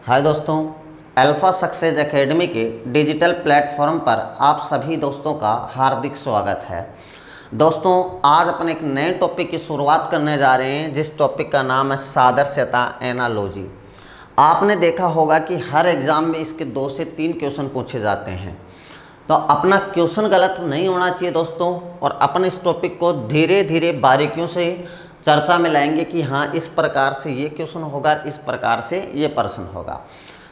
हाय दोस्तों, alpha success academy के digital platform पर आप सभी दोस्तों का हार्दिक स्वागत है। दोस्तों, आज अपन एक नए टॉपिक की शुरुआत करने जा रहे हैं, जिस टॉपिक का नाम है सादृश्यता एनालॉजी। आपने देखा होगा कि हर एग्ज़ाम में इसके 2 से 3 क्वेश्चन पूछे जाते हैं, तो अपना क्वेश्चन गलत नहीं होना चाहिए दोस्तों। और अपन इस टॉपिक को धीरे धीरे बारीकियों से चर्चा में लाएंगे कि हाँ, इस प्रकार से ये क्वेश्चन होगा, इस प्रकार से ये प्रश्न होगा।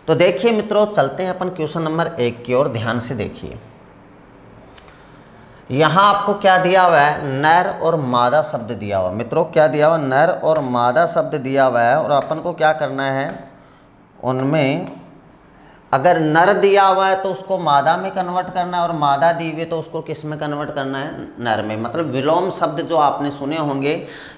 तो देखिए मित्रों, चलते हैं अपन क्वेश्चन नंबर 1 की ओर। ध्यान से देखिए, यहाँ आपको क्या दिया हुआ है, नर और मादा शब्द दिया हुआ। मित्रों क्या दिया हुआ, नर और मादा शब्द दिया हुआ है, और अपन को क्या करना है, उनमें अगर नर दिया हुआ है तो उसको मादा में कन्वर्ट करना है, और मादा दी हुई तो उसको किस में कन्वर्ट करना है, नर में। मतलब विलोम शब्द जो आपने सुने होंगे,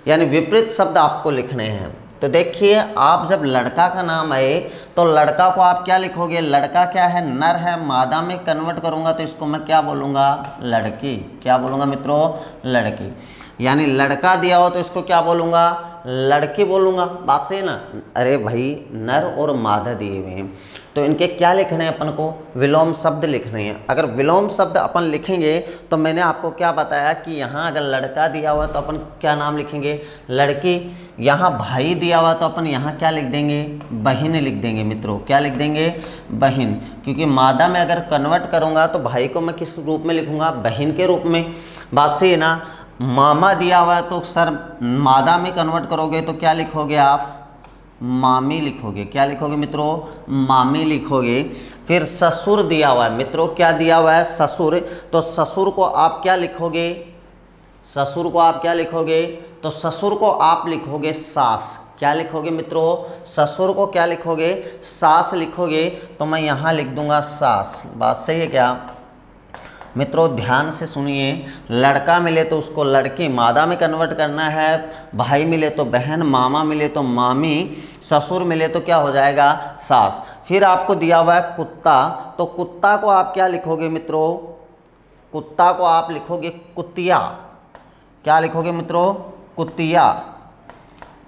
यानी विपरीत शब्द आपको लिखने हैं। तो देखिए, आप जब लड़का का नाम आए तो लड़का को आप क्या लिखोगे, लड़का क्या है, नर है, मादा में कन्वर्ट करूंगा तो इसको मैं क्या बोलूँगा, लड़की। क्या बोलूँगा मित्रों, लड़की। यानी लड़का दिया हो तो इसको क्या बोलूँगा, लड़की बोलूँगा। बात सही ना। अरे भाई, नर और मादा दिए हुए हैं तो इनके क्या लिखने हैं, अपन को विलोम शब्द लिखने हैं। अगर विलोम शब्द अपन लिखेंगे तो मैंने आपको क्या बताया कि यहाँ अगर लड़का दिया हुआ तो अपन क्या नाम लिखेंगे, लड़की। यहाँ भाई दिया हुआ तो अपन यहाँ क्या लिख देंगे, बहन लिख देंगे। मित्रों क्या लिख देंगे, बहन। क्योंकि मादा में अगर कन्वर्ट करूँगा तो भाई को मैं किस रूप में लिखूँगा, बहन के रूप में। बात सही है ना। मामा दिया हुआ है तो सर मादा में कन्वर्ट करोगे तो क्या लिखोगे आप, मामी लिखोगे। क्या लिखोगे मित्रों, मामी लिखोगे। फिर ससुर दिया हुआ है। मित्रों क्या दिया हुआ है, ससुर। तो ससुर को आप क्या लिखोगे, ससुर को आप क्या लिखोगे, तो ससुर को आप लिखोगे सास। क्या लिखोगे मित्रों, ससुर को क्या लिखोगे, सास लिखोगे। तो मैं यहाँ लिख दूंगा सास। बात सही है क्या मित्रों, ध्यान से सुनिए। लड़का मिले तो उसको लड़की मादा में कन्वर्ट करना है, भाई मिले तो बहन, मामा मिले तो मामी, ससुर मिले तो क्या हो जाएगा, सास। फिर आपको दिया हुआ है कुत्ता, तो कुत्ता को आप क्या लिखोगे मित्रों, कुत्ता को आप लिखोगे कुतिया। क्या लिखोगे मित्रों, कुतिया।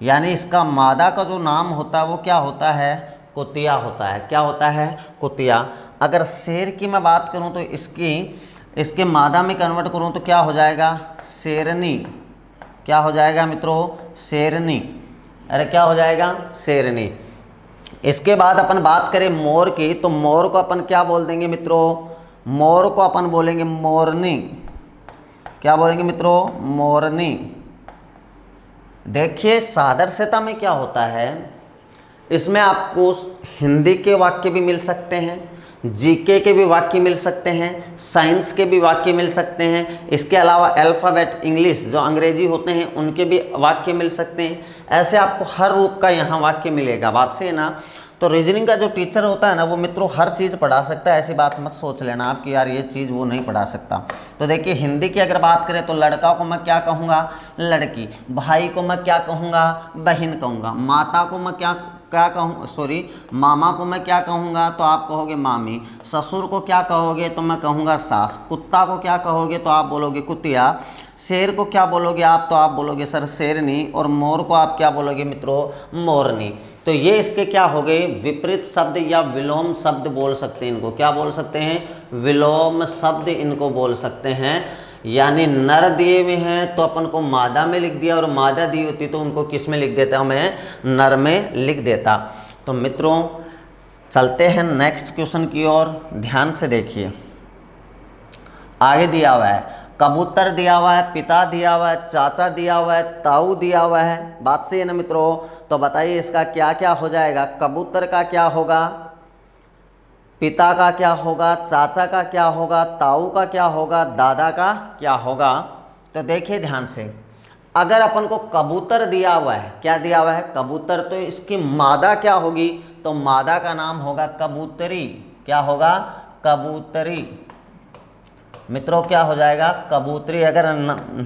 यानी इसका मादा का जो नाम होता है वो क्या होता है, कुतिया होता है। क्या होता है, कुतिया। अगर शेर की मैं बात करूं तो इसके मादा में कन्वर्ट करूं तो क्या हो जाएगा, शेरनी। क्या हो जाएगा मित्रों, शेरनी। अरे क्या हो जाएगा, शेरनी। इसके बाद अपन बात करें मोर की, तो मोर को अपन क्या बोल देंगे मित्रों, मोर को अपन बोलेंगे मोरनी। क्या बोलेंगे मित्रों, मोरनी। देखिए, सादृश्यता में क्या होता है, इसमें आपको हिंदी के वाक्य भी मिल सकते हैं, जीके के भी वाक्य मिल सकते हैं, साइंस के भी वाक्य मिल सकते हैं। इसके अलावा अल्फ़ाबेट इंग्लिश जो अंग्रेजी होते हैं उनके भी वाक्य मिल सकते हैं। ऐसे आपको हर रूप का यहाँ वाक्य मिलेगा। बात से ना। तो रीजनिंग का जो टीचर होता है ना, वो मित्रों हर चीज़ पढ़ा सकता है। ऐसी बात मत सोच लेना आप कि यार ये चीज़ वो नहीं पढ़ा सकता। तो देखिए, हिंदी की अगर बात करें तो लड़का को मैं क्या कहूँगा, लड़की। भाई को मैं क्या कहूँगा, बहन कहूँगा। माता को मैं क्या कहूँ, सॉरी, मामा को मैं क्या कहूँगा, तो आप कहोगे मामी। ससुर को क्या कहोगे, तो मैं कहूँगा सास। कुत्ता को क्या कहोगे, तो आप बोलोगे कुतिया। शेर को क्या बोलोगे आप, तो आप बोलोगे सर शेरनी। और मोर को आप क्या बोलोगे मित्रों, मोरनी। तो ये इसके क्या हो गए, विपरीत शब्द या विलोम शब्द बोल सकते हैं इनको। क्या बोल सकते हैं, विलोम शब्द इनको बोल सकते हैं। यानी नर दिए हुए हैं तो अपन को मादा में लिख दिया, और मादा दी होती तो उनको किस में लिख देता, मैं नर में लिख देता। तो मित्रों चलते हैं नेक्स्ट क्वेश्चन की ओर। ध्यान से देखिए, आगे दिया हुआ है कबूतर दिया हुआ है, पिता दिया हुआ है, चाचा दिया हुआ है, ताऊ दिया हुआ है। बात सही है ना मित्रों। तो बताइए इसका क्या क्या हो जाएगा, कबूतर का क्या होगा, पिता का क्या होगा, चाचा का क्या होगा, ताऊ का क्या होगा, दादा का क्या होगा। तो देखिए ध्यान से, अगर अपन को कबूतर दिया हुआ है, क्या दिया हुआ है, कबूतर, तो इसकी मादा क्या होगी, तो मादा का नाम होगा कबूतरी। क्या होगा, कबूतरी। मित्रों क्या हो जाएगा, कबूतरी। अगर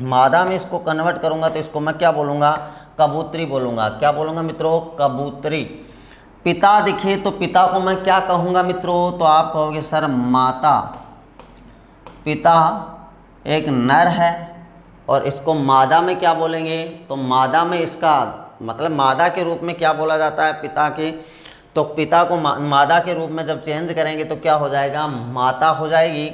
मादा में इसको कन्वर्ट करूंगा तो इसको मैं क्या बोलूँगा, कबूतरी बोलूँगा। क्या बोलूँगा मित्रों, कबूतरी। पिता दिखे तो पिता को मैं क्या कहूँगा मित्रों, तो आप कहोगे सर माता। पिता एक नर है और इसको मादा में क्या बोलेंगे, तो मादा में इसका मतलब मादा के रूप में क्या बोला जाता है पिता के, तो पिता को मादा के रूप में जब चेंज करेंगे तो क्या हो जाएगा, माता हो जाएगी।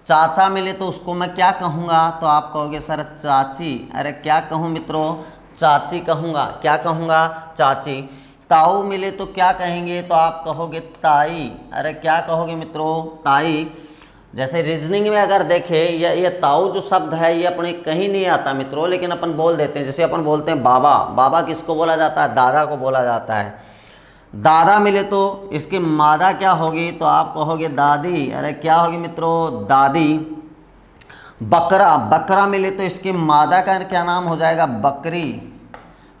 चाचा मिले तो उसको मैं क्या कहूँगा, तो आप कहोगे सर चाची। अरे क्या कहूँ मित्रों, चाची कहूँगा। क्या कहूँगा, चाची। ताऊ मिले तो क्या कहेंगे, तो आप कहोगे ताई। अरे क्या कहोगे मित्रों, ताई। जैसे रीजनिंग में अगर देखें ये ताऊ जो शब्द है ये अपने कहीं नहीं आता मित्रों, लेकिन अपन बोल देते हैं। जैसे अपन बोलते हैं बाबा, बाबा किसको बोला जाता है, दादा को बोला जाता है। दादा मिले तो इसकी मादा क्या होगी, तो आप कहोगे दादी। अरे क्या होगी मित्रों, दादी। बकरा, बकरा मिले तो इसकी मादा का क्या नाम हो जाएगा, बकरी।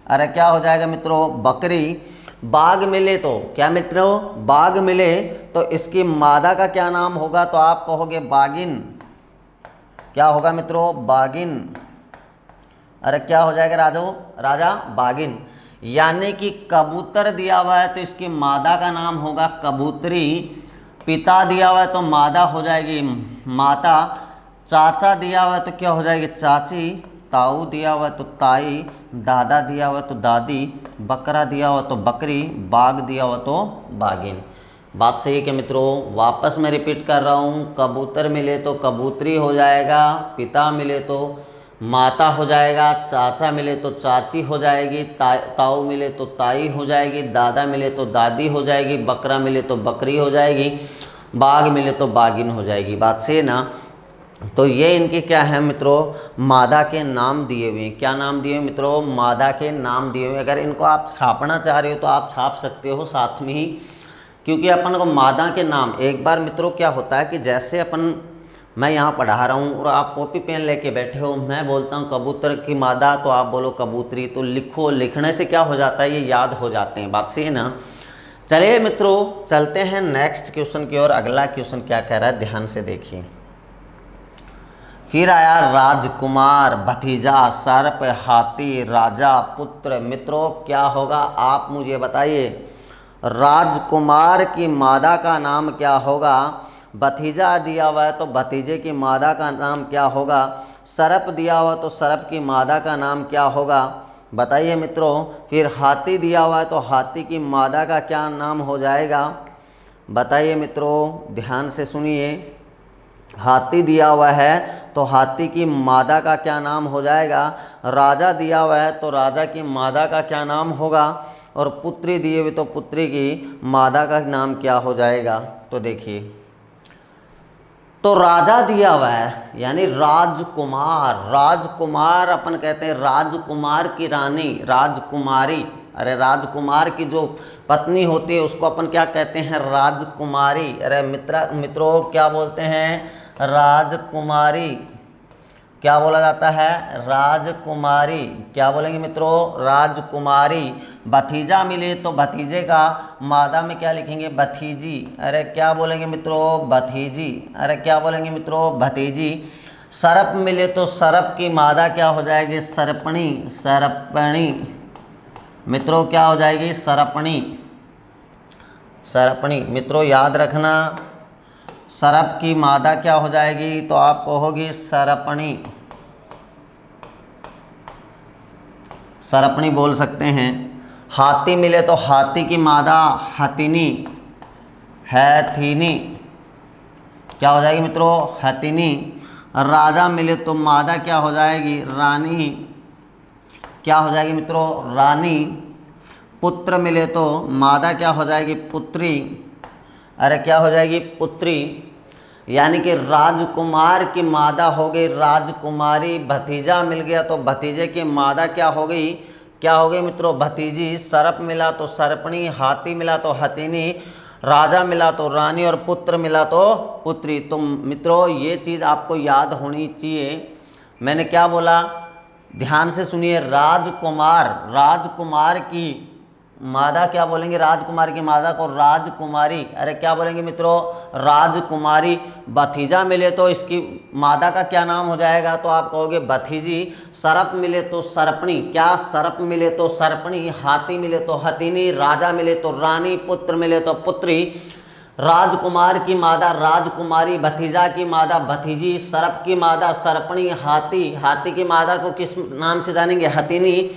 अरे क्या हो जाएगा मित्रों, बकरी। बाघ मिले तो क्या मित्रों, बाघ मिले तो इसकी मादा का क्या नाम होगा, तो आप कहोगे बागिन। क्या होगा मित्रों, बागिन। अरे क्या हो जाएगा राजा, बागिन। यानी कि कबूतर दिया हुआ है तो इसकी मादा का नाम होगा कबूतरी। पिता दिया हुआ है तो मादा हो जाएगी माता। चाचा दिया हुआ है तो क्या हो जाएगी, चाची। ताऊ दिया हुआ है तो ताई। दादा दिया हुआ है तो दादी। बकरा दिया हुआ तो बकरी। बाघ दिया हुआ तो बागिन। बात सही है कि मित्रों, वापस मैं रिपीट कर रहा हूँ। कबूतर मिले तो कबूतरी हो जाएगा, पिता मिले तो माता हो जाएगा, चाचा मिले तो चाची हो जाएगी, ताऊ मिले तो ताई हो जाएगी, दादा मिले तो दादी हो जाएगी, बकरा मिले तो बकरी हो जाएगी, बाघ मिले तो बागिन हो जाएगी। बात से ना, तो ये इनके क्या है मित्रों, मादा के नाम दिए हुए हैं। क्या नाम दिए हुए मित्रों, मादा के नाम दिए हुए। अगर इनको आप छापना चाह रहे हो तो आप छाप सकते हो साथ में ही, क्योंकि अपन को मादा के नाम, एक बार मित्रों क्या होता है कि जैसे अपन, मैं यहाँ पढ़ा रहा हूँ और आप कॉपी पेन लेके बैठे हो, मैं बोलता हूँ कबूतर की मादा तो आप बोलो कबूतरी, तो लिखो, लिखने से क्या हो जाता है, ये याद हो जाते हैं। बात सही है ना। चलिए मित्रों चलते हैं नेक्स्ट क्वेश्चन की ओर। अगला क्वेश्चन क्या कह रहा है, ध्यान से देखिए। फिर आया राजकुमार, भतीजा, सर्प, हाथी, राजा, पुत्र। मित्रों क्या होगा आप मुझे बताइए। राजकुमार की मादा का नाम क्या होगा, भतीजा दिया हुआ है तो भतीजे की मादा का नाम क्या होगा, सर्प दिया हुआ तो सर्प की मादा का नाम क्या होगा, बताइए मित्रों। फिर हाथी दिया हुआ है तो हाथी की मादा का क्या नाम हो जाएगा, बताइए मित्रों, ध्यान से सुनिए। हाथी दिया हुआ है तो हाथी की मादा का क्या नाम हो जाएगा। राजा दिया हुआ है तो राजा की मादा का क्या नाम होगा, और पुत्री दिए हुए तो पुत्री की मादा का नाम क्या हो जाएगा। तो देखिए, तो राजा दिया हुआ है यानी राजकुमार। राजकुमार अपन कहते हैं राजकुमार की रानी, राजकुमारी। अरे राजकुमार की जो पत्नी होती है उसको अपन क्या कहते हैं, राजकुमारी। अरे मित्रों क्या बोलते हैं, राजकुमारी। क्या बोला जाता है, राजकुमारी। क्या बोलेंगे मित्रों, राजकुमारी। भतीजा मिले तो भतीजे का मादा में क्या लिखेंगे, भतीजी। अरे क्या बोलेंगे मित्रों, भतीजी। अरे क्या बोलेंगे मित्रों, भतीजी। सर्प मिले तो सर्प की मादा क्या हो जाएगी, सर्पणी, सर्पणी। मित्रों क्या हो जाएगी, सर्पणी, सर्पणी। मित्रों याद रखना, सर्प की मादा क्या हो जाएगी, तो आप कहोगे सर्पणी, सर्पणी बोल सकते हैं। हाथी मिले तो हाथी की मादा हथिनी, हैथिनी। क्या हो जाएगी मित्रों, हथिनी। राजा मिले तो मादा क्या हो जाएगी, रानी। क्या हो जाएगी मित्रों, रानी। पुत्र मिले तो मादा क्या हो जाएगी, पुत्री। अरे क्या हो जाएगी, पुत्री। यानी कि राजकुमार की मादा हो गई राजकुमारी। भतीजा मिल गया तो भतीजे की मादा क्या हो गई, क्या हो गई मित्रों, भतीजी। सर्प मिला तो सर्पणी, हाथी मिला तो हथिनी, राजा मिला तो रानी, और पुत्र मिला तो पुत्री। तो मित्रों ये चीज़ आपको याद होनी चाहिए। मैंने क्या बोला, ध्यान से सुनिए। राजकुमार, राजकुमार की मादा क्या बोलेंगे, राजकुमार की मादा को राजकुमारी। अरे क्या बोलेंगे मित्रों, राजकुमारी। भतीजा मिले तो इसकी मादा का क्या नाम हो जाएगा, तो आप कहोगे भतीजी। सर्प मिले तो सर्पणी, क्या सर्प मिले तो सर्पणी, हाथी मिले तो हथिनी, राजा मिले तो रानी, पुत्र मिले तो पुत्री। राजकुमार की मादा राजकुमारी, भतीजा की मादा भतीजी, सर्प की मादा सर्पणी, हाथी, हाथी की मादा को किस नाम से जानेंगे, हथिनी,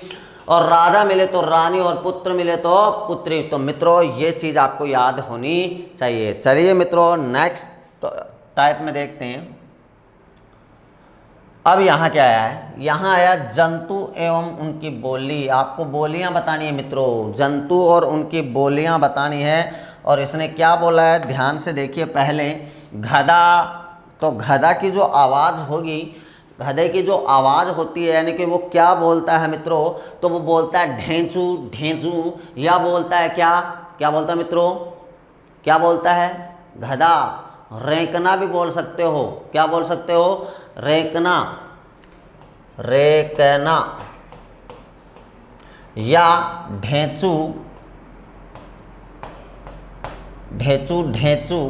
और राजा मिले तो रानी और पुत्र मिले तो पुत्री। तो मित्रों ये चीज़ आपको याद होनी चाहिए। चलिए मित्रों नेक्स्ट टाइप में देखते हैं। अब यहाँ क्या आया है, यहाँ आया जंतु एवं उनकी बोली। आपको बोलियां बतानी है मित्रों, जंतु और उनकी बोलियां बतानी है। और इसने क्या बोला है, ध्यान से देखिए। पहले गधा, तो गधा की जो आवाज़ होगी, गधे की जो आवाज़ होती है यानी कि वो क्या बोलता है मित्रों, तो वो बोलता है ढेंचू ढेंचू, या बोलता है क्या, क्या बोलता है मित्रों, क्या बोलता है गधा। रेंकना भी बोल सकते हो, क्या बोल सकते हो, रेंकना, रेकना, या ढेंचू ढेंचू ढेंचू,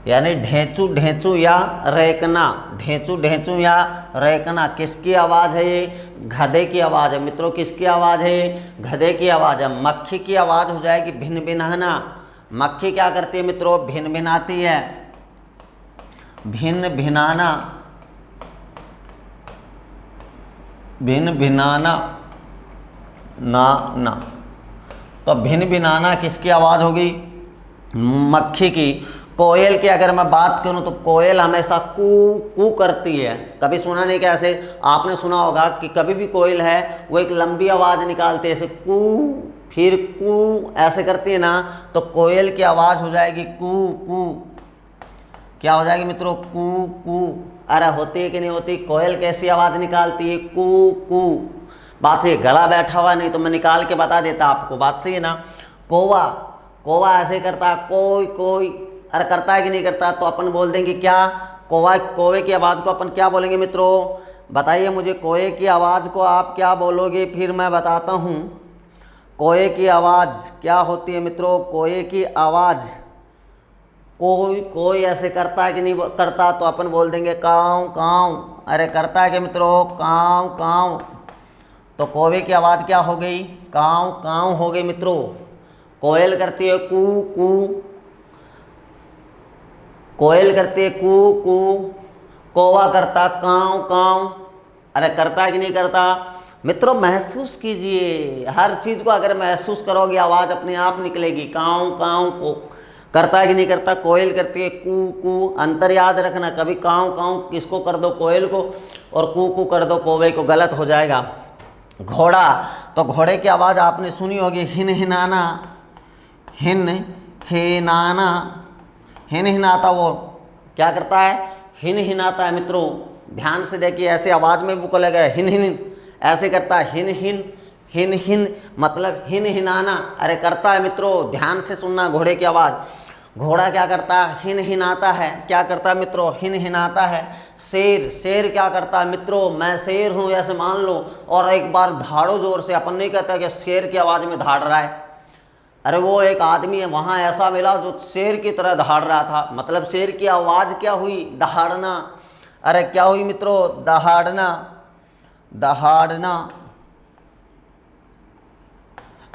यानी ढेंचू ढेंचू या रेकना, ढेंचू ढेंचू या रेकना। किसकी आवाज़ है ये, गधे की आवाज़ है मित्रों। किसकी आवाज़ है ये, गधे की आवाज़ है। मक्खी की आवाज़ हो जाएगी भिन भिनाना। मक्खी क्या करती है मित्रों, भिन भिनाती है, भिन भिनाना, भिन भिनाना ना ना। तो भिन भिनाना किसकी आवाज़ होगी, मक्खी की। कोयल की अगर मैं बात करूं तो कोयल हमेशा कू कू करती है। कभी सुना नहीं क्या, ऐसे आपने सुना होगा कि कभी भी कोयल है वो एक लंबी आवाज़ निकालती है, ऐसे कू फिर कू ऐसे करती है ना, तो कोयल की आवाज़ हो जाएगी कू कू। क्या हो जाएगी मित्रों, कू कू। अरे होती है कि नहीं होती, कोयल कैसी आवाज़ निकालती है, कू कू। बात सही, गला बैठा हुआ नहीं तो मैं निकाल के बता देता आपको, बात सही है ना। कौवा, कौवा ऐसे करता है कोई कोई, अरे करता है कि नहीं करता, तो अपन बोल देंगे क्या, कौवा। कौवे की आवाज़ को अपन क्या बोलेंगे मित्रों, बताइए मुझे। कौवे की आवाज़ को आप क्या बोलोगे, फिर मैं बताता हूँ। कौवे की आवाज़ क्या होती है मित्रों, कौवे की आवाज़, कोई कोई ऐसे करता है कि नहीं करता, तो अपन बोल देंगे काँव काँव। अरे करता है कि मित्रों, काँव काँव। तो कौवे की आवाज़ क्या हो गई, काँव काँव हो गई मित्रों। कोयल करती है कू कू, कोयल करती है कू कू, कौवा करता काँव काँव। अरे करता है कि नहीं करता मित्रों, महसूस कीजिए। हर चीज़ को अगर महसूस करोगे आवाज़ अपने आप निकलेगी, काँव काँव को। करता है कि नहीं करता, कोयल करती है कू कू। अंतर याद रखना, कभी काँव काँव किसको कर दो, कोयल को, और कू कू कर दो कौवे को, गलत हो जाएगा। घोड़ा, तो घोड़े की आवाज़ आपने सुनी होगी, हिन हिनाना, हिन हिनाना, हिन हिनाता। वो क्या करता है, हिन हिनाता है मित्रों। ध्यान से देखिए, ऐसे आवाज़ में भी बोलेगा हिन हिन, ऐसे करता है हिन हिन, हिन हिन मतलब हिन हिनाना। अरे करता है मित्रों, ध्यान से सुनना घोड़े की आवाज़। घोड़ा क्या करता है, हिन हिनाता है। क्या करता है मित्रों, हिन हिनाता है। शेर, शेर क्या करता है मित्रों, मैं शेर हूँ ऐसे मान लो, और एक बार धाड़ो जोर से। अपन नहीं कहता कि शेर की आवाज़ में धाड़ रहा है। अरे वो एक आदमी है वहाँ ऐसा मिला जो शेर की तरह दहाड़ रहा था, मतलब शेर की आवाज़ क्या हुई, दहाड़ना। अरे क्या हुई मित्रों, दहाड़ना, दहाड़ना,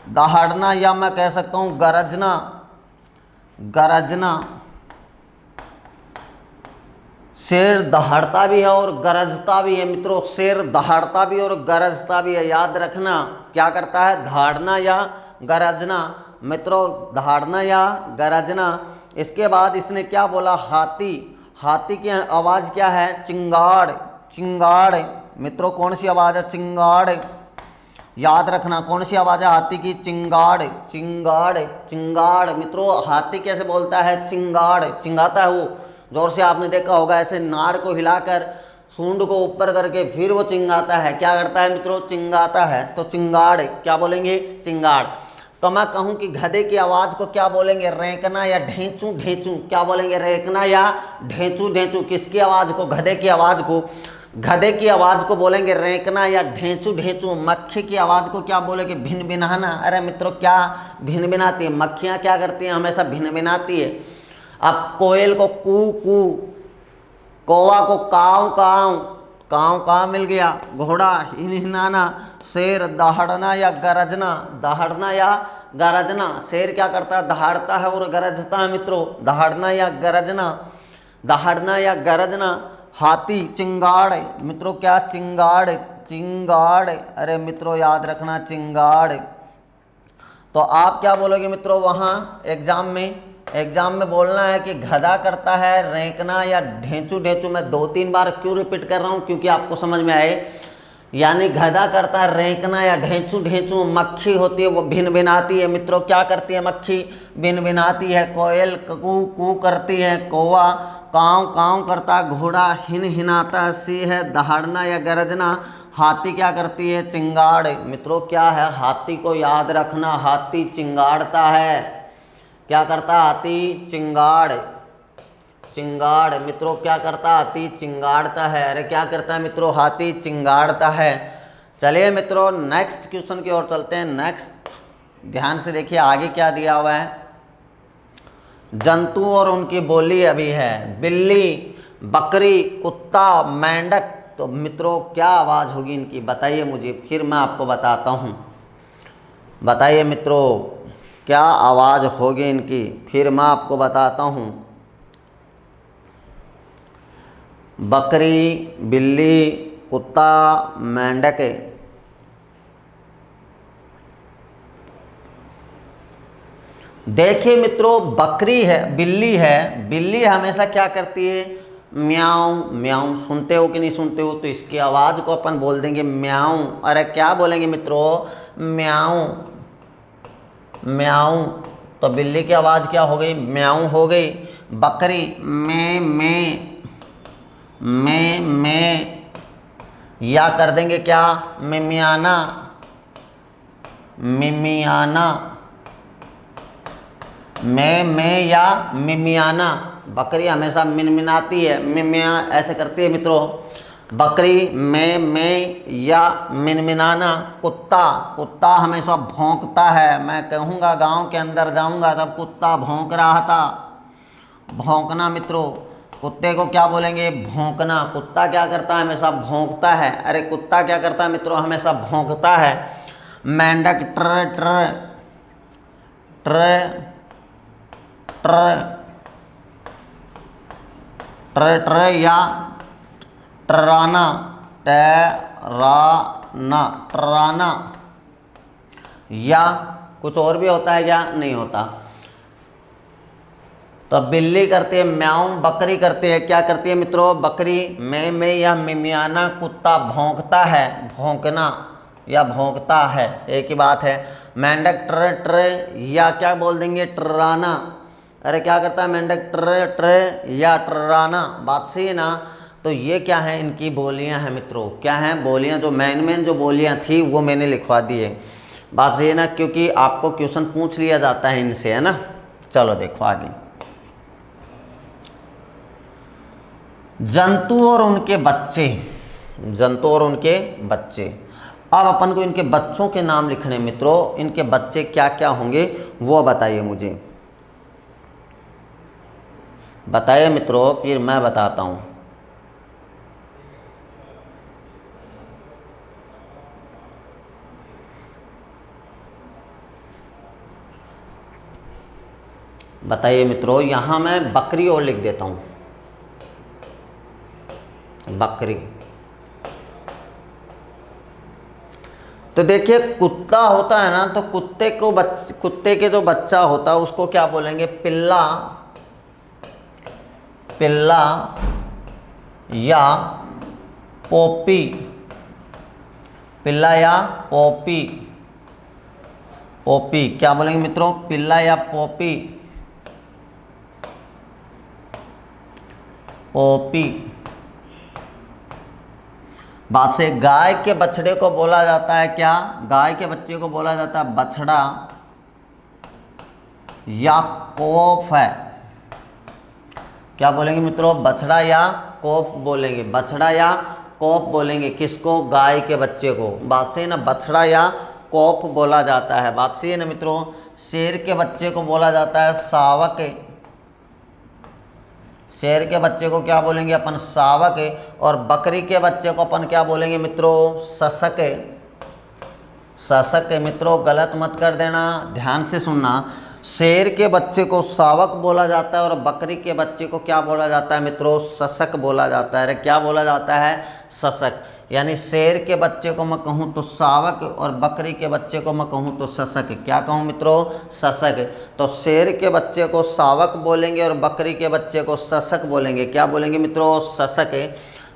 दहाड़ना, या मैं कह सकता हूँ गरजना, गरजना। शेर दहाड़ता भी है और गरजता भी है मित्रों। शेर दहाड़ता भी और गरजता भी है, याद रखना। क्या करता है, दहाड़ना या गरजना मित्रों, दहाड़ना या गरजना। इसके बाद इसने क्या बोला, हाथी। हाथी की आवाज़ क्या है, चिंगाड़, चिंगाड़ मित्रों। कौन सी आवाज़ है, चिंगाड़। याद रखना कौन सी आवाज़ है हाथी की, चिंगाड़, चिंगाड़, चिंगाड़ मित्रों। हाथी कैसे बोलता है, चिंगाड़, चिंगाता है वो जोर से। आपने देखा होगा ऐसे नाड़ को हिलाकर, सूंड को ऊपर करके फिर वो चिंगाता है। क्या करता है मित्रों, चिंगाता है। तो चिंगाड़, क्या बोलेंगे, चिंगाड़। तो मैं कहूँ कि गधे की आवाज़ को क्या बोलेंगे, रेंकना या ढेंचू ढेंचू। क्या बोलेंगे, रेंकना या ढेंचू ढेंचू। किसकी आवाज़ को, गधे की आवाज़ को। गधे की आवाज़ को बोलेंगे रेंकना या ढेंचू ढेंचू। मक्खी की आवाज़ को क्या बोलेंगे, भिन भिनाना। अरे मित्रों क्या भिन भिनाती है, मक्खियाँ क्या करती हैं, हमेशा भिन भिनाती है। अब कोयल को कू कू, कौवा को काव काव, काव काव मिल गया। घोड़ा हिन हिनाना, शेर दहाड़ना या गरजना, दहाड़ना या गरजना। शेर क्या करता है, दहाड़ता है और गरजता है मित्रों, दहाड़ना या गरजना, दहाड़ना या गरजना। हाथी, चिंगाड़ मित्रों, क्या चिंगाड़, चिंगाड़, अरे मित्रों याद रखना चिंगाड़। तो आप क्या बोलोगे मित्रों वहाँ एग्जाम में बोलना है कि गधा करता है रेंकना या ढेंचू ढेंचू। मैं 2-3 बार क्यों रिपीट कर रहा हूँ, क्योंकि आपको समझ में आए। यानी गधा करता है रेंकना या ढेंचू ढेंचू। मक्खी होती है वो भिन भिनाती है मित्रों, क्या करती है मक्खी, भिन भिनाती है। कोयल कू कू करती है, कौवा काँव काँव करता, घोड़ा हिन हिनाता, सिंह है दहाड़ना या गरजना, हाथी क्या करती है, चिंगाड़। मित्रों क्या है, हाथी को याद रखना, हाथी चिंगाड़ता है। क्या करता, हाथी चिंगाड़, चिंगाड़। मित्रों क्या करता, हाथी चिंगाड़ता है। अरे क्या करता है मित्रों, हाथी चिंगाड़ता है। चलिए मित्रों नेक्स्ट क्वेश्चन की ओर चलते हैं। नेक्स्ट ध्यान से देखिए आगे क्या दिया हुआ है। जंतु और उनकी बोली अभी है, बिल्ली, बकरी, कुत्ता, मेंढक। तो मित्रों क्या आवाज़ होगी इनकी बताइए मुझे, फिर मैं आपको बताता हूँ। बताइए मित्रों क्या आवाज़ होगी इनकी, फिर मैं आपको बताता हूँ। बकरी, बिल्ली, कुत्ता, मेंढक। देखिए मित्रों बकरी है, बिल्ली है, बिल्ली हमेशा क्या करती है, म्याऊं म्याऊं। सुनते हो कि नहीं सुनते हो, तो इसकी आवाज़ को अपन बोल देंगे म्याऊं। अरे क्या बोलेंगे मित्रों, म्याऊं म्याऊं। तो बिल्ली की आवाज़ क्या हो गई, म्याऊं हो गई। बकरी मैं या कर देंगे क्या, मिमियाना मिमियाना। मैं या मिमियाना। बकरी हमेशा मिनमिनाती है, मिमिया ऐसे करती है मित्रों। बकरी मैं या मिनमिनाना। कुत्ता, कुत्ता हमेशा भौंकता है। मैं कहूँगा गांव के अंदर जाऊँगा तब कुत्ता भौंक रहा था, भौंकना मित्रों। कुत्ते को क्या बोलेंगे, भौंकना। कुत्ता क्या करता है, हमेशा भौंकता है। अरे कुत्ता क्या करता है मित्रों, हमेशा भौंकता है। मेंढक ट्र ट्र ट्र ट्र ट्र ट्र या ट्राना, टराना, ट्राना। या कुछ और भी होता है क्या, नहीं होता। तो बिल्ली करती है म्याऊं, बकरी करती है, क्या करती है मित्रों, बकरी मैं या मिमियाना। कुत्ता भौंकता है, भौंकना या भौंकता है, एक ही बात है। मेंढक ट्र ट्र या क्या बोल देंगे, ट्राना। अरे क्या करता है मेंढक, ट्र ट्र या ट्राना। बात सही है ना। तो ये क्या है, इनकी बोलियां हैं मित्रों। क्या हैं बोलियां, जो मेन जो बोलियां थी वो मैंने लिखवा दी है। बात सही है ना, क्योंकि आपको क्वेश्चन पूछ लिया जाता है इनसे, है ना। चलो देखो आगे, जंतु और उनके बच्चे, जंतु और उनके बच्चे। अब अपन को इनके बच्चों के नाम लिखने मित्रों। इनके बच्चे क्या क्या होंगे वो बताइए मुझे, बताइए मित्रों, फिर मैं बताता हूँ। बताइए मित्रों, यहाँ मैं बकरी और लिख देता हूँ, बकरी। तो देखिए कुत्ता होता है ना, तो कुत्ते के जो बच्चा होता है उसको क्या बोलेंगे, पिल्ला, पिल्ला या पोपी, पिल्ला या पोपी, पोपी क्या बोलेंगे मित्रों, पिल्ला या पोपी, पोपी। बात से गाय के बछड़े को बोला जाता है क्या, गाय के बच्चे को बोला जाता है बछड़ा या कोफ है। क्या बोलेंगे मित्रों, बछड़ा या कोफ बोलेंगे, बछड़ा या कोफ बोलेंगे। किसको, गाय के बच्चे को। बात से ना, बछड़ा या कोफ बोला जाता है। बात से ना मित्रों। शेर के बच्चे को बोला जाता है शावक, शेर के बच्चे को क्या बोलेंगे अपन, शावक। और बकरी के बच्चे को अपन क्या बोलेंगे मित्रों, शशक, शशक। मित्रों गलत मत कर देना, ध्यान से सुनना। शेर के बच्चे को शावक बोला जाता है और बकरी के बच्चे को क्या बोला जाता है मित्रों, शशक बोला जाता है। अरे क्या बोला जाता है, शशक। यानी शेर के बच्चे को मैं कहूँ तो शावक और बकरी के बच्चे को मैं कहूँ तो शशक। क्या कहूँ मित्रों, शशक। तो शेर के बच्चे को शावक बोलेंगे और बकरी के बच्चे को शशक बोलेंगे। क्या बोलेंगे मित्रों, शशक।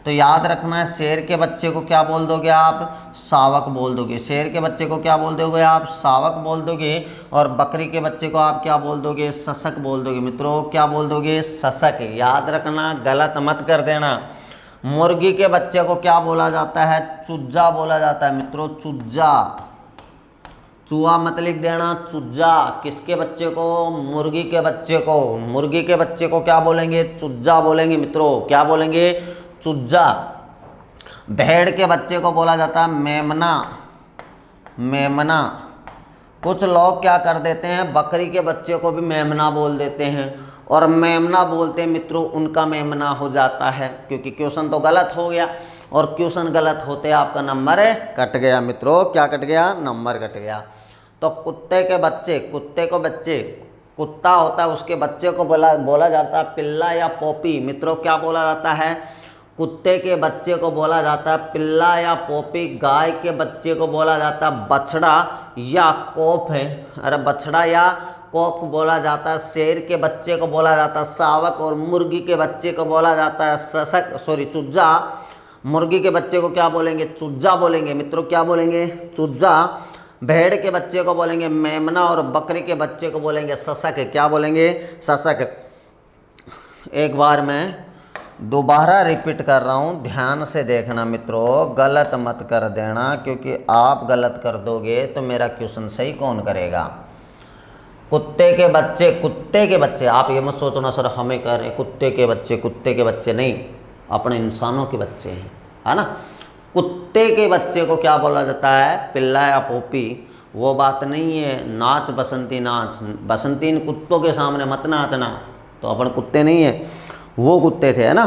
तो याद रखना है, शेर के बच्चे को क्या बोल दोगे आप, शावक बोल दोगे। शेर के बच्चे को क्या बोल दोगे आप, शावक बोल दोगे। और बकरी के बच्चे को आप क्या बोल दोगे, शशक बोल दोगे। मित्रों क्या बोल दोगे, शशक। याद रखना, गलत मत कर देना। मुर्गी के बच्चे को क्या बोला जाता है, चूजा बोला जाता है मित्रों, चूजा। चूहा मत लिख देना, चूजा। किसके बच्चे को, मुर्गी के बच्चे को। मुर्गी के बच्चे को क्या बोलेंगे, चूजा बोलेंगे मित्रों। क्या बोलेंगे, चूजा। भेड़ के बच्चे को बोला जाता है मेमना, मेमना। कुछ लोग क्या कर देते हैं, बकरी के बच्चे को भी मेमना बोल देते हैं और मेमना बोलते हैं मित्रों, उनका मेमना हो जाता है, क्योंकि क्वेश्चन तो गलत हो गया और क्वेश्चन गलत होते आपका नंबर कट गया मित्रों। क्या कट गया, नंबर कट गया। तो कुत्ते के बच्चे, कुत्ते को बच्चे, कुत्ता होता है उसके बच्चे को बोला जाता है पिल्ला या पोपी। मित्रों क्या बोला जाता है, कुत्ते के बच्चे को बोला जाता है पिल्ला या पोपी। गाय के बच्चे को बोला जाता है बछड़ा या कोफ है। अरे बछड़ा या कोफ बोला जाता है। शेर के बच्चे को बोला जाता है शावक और मुर्गी के बच्चे को बोला जाता है शशक, सॉरी चूजा। मुर्गी के बच्चे को क्या बोलेंगे, चूजा बोलेंगे मित्रों। क्या बोलेंगे, चूजा। भेड़ के बच्चे को बोलेंगे मेमना और बकरी के बच्चे को बोलेंगे शशक। क्या बोलेंगे, शशक। एक बार मैं दोबारा रिपीट कर रहा हूँ, ध्यान से देखना मित्रों, गलत मत कर देना, क्योंकि आप गलत कर दोगे तो मेरा क्वेश्चन सही कौन करेगा। कुत्ते के बच्चे, कुत्ते के बच्चे। आप ये मत सोचना सर हमें कह रहे हैं कुत्ते के बच्चे, कुत्ते के बच्चे नहीं, अपने इंसानों के बच्चे हैं, है ना। कुत्ते के बच्चे को क्या बोला जाता है, पिल्ला या पोपी। वो बात नहीं है, नाच बसंती नाच, बसंती इन कुत्तों के सामने मत नाचना। तो अपन कुत्ते नहीं है, वो कुत्ते थे, है ना।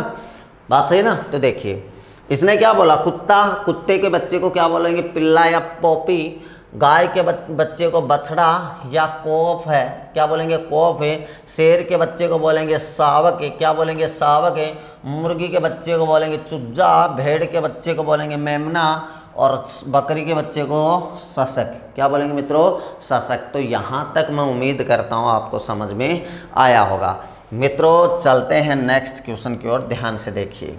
बात सही ना। तो देखिए इसने क्या बोला, कुत्ता। कुत्ते के बच्चे को क्या बोलेंगे, पिल्ला या पोपी। गाय के बच्चे को बछड़ा या कोफ है। क्या बोलेंगे, कोफ है। शेर के बच्चे को बोलेंगे शावक है। क्या बोलेंगे, शावक है। मुर्गी के बच्चे को बोलेंगे चूजा। भेड़ के बच्चे को बोलेंगे मेमना और बकरी के बच्चे को शशक। क्या बोलेंगे मित्रों, शशक। तो यहाँ तक मैं उम्मीद करता हूँ आपको समझ में आया होगा। मित्रों चलते हैं नेक्स्ट क्वेश्चन की ओर, ध्यान से देखिए।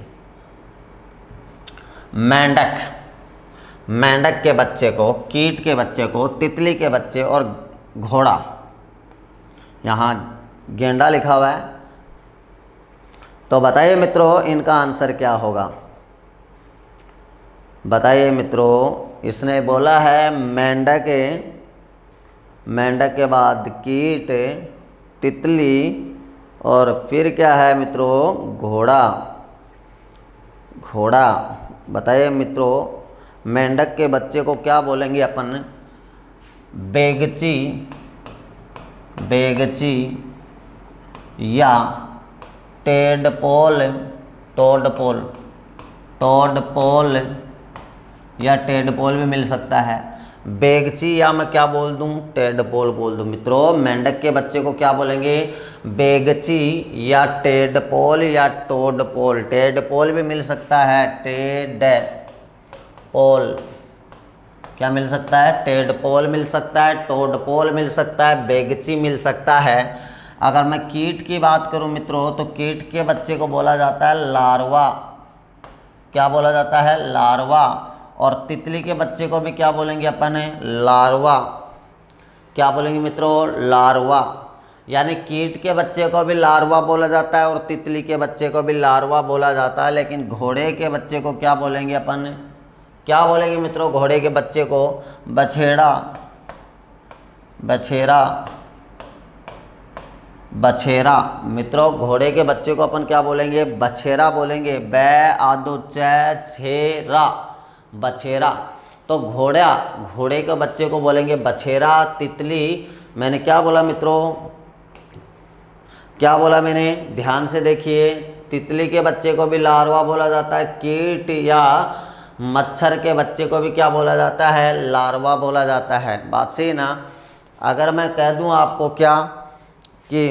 मेंढक, मेंढक के बच्चे को, कीट के बच्चे को, तितली के बच्चे और घोड़ा। यहाँ गेंडा लिखा हुआ है, तो बताइए मित्रों इनका आंसर क्या होगा। बताइए मित्रों, इसने बोला है मेंढक, मेंढक के बाद कीट, तितली और फिर क्या है मित्रों, घोड़ा। घोड़ा। बताइए मित्रों, मेंढक के बच्चे को क्या बोलेंगे अपन, बेगची, बेगची या टेडपोल, टोडपोल, टोडपोल या टेडपोल भी मिल सकता है। बेगची या मैं क्या बोल दूं, टेडपोल बोल दूं। मित्रों मेंढक के बच्चे को क्या बोलेंगे, बेगची या टेडपोल या टोडपोल। टेडपोल भी मिल सकता है, टेडपोल। क्या मिल सकता है, टेडपोल मिल सकता है, टोडपोल मिल सकता है, बेगची मिल सकता है। अगर मैं कीट की बात करूं मित्रों, तो कीट के बच्चे को बोला जाता है लार्वा। क्या बोला जाता है, लार्वा। और तितली के बच्चे को भी क्या बोलेंगे अपन, लार्वा। क्या बोलेंगे मित्रों, लार्वा। यानी कीट के बच्चे को भी लार्वा बोला जाता है और तितली के बच्चे को भी लार्वा बोला जाता है। लेकिन घोड़े के बच्चे को क्या बोलेंगे अपन, क्या बोलेंगे मित्रों, घोड़े के बच्चे को बछेड़ा, बछेरा, बछेरा। मित्रों घोड़े के बच्चे को अपन क्या बोलेंगे, बछेरा बोलेंगे। बै आदो छेरा, बछेरा। तो घोड़ा, घोड़े के बच्चे को बोलेंगे बछेरा। तितली, मैंने क्या बोला मित्रों, क्या बोला मैंने, ध्यान से देखिए। तितली के बच्चे को भी लार्वा बोला जाता है। कीट या मच्छर के बच्चे को भी क्या बोला जाता है, लार्वा बोला जाता है। बात सही ना। अगर मैं कह दूं आपको क्या कि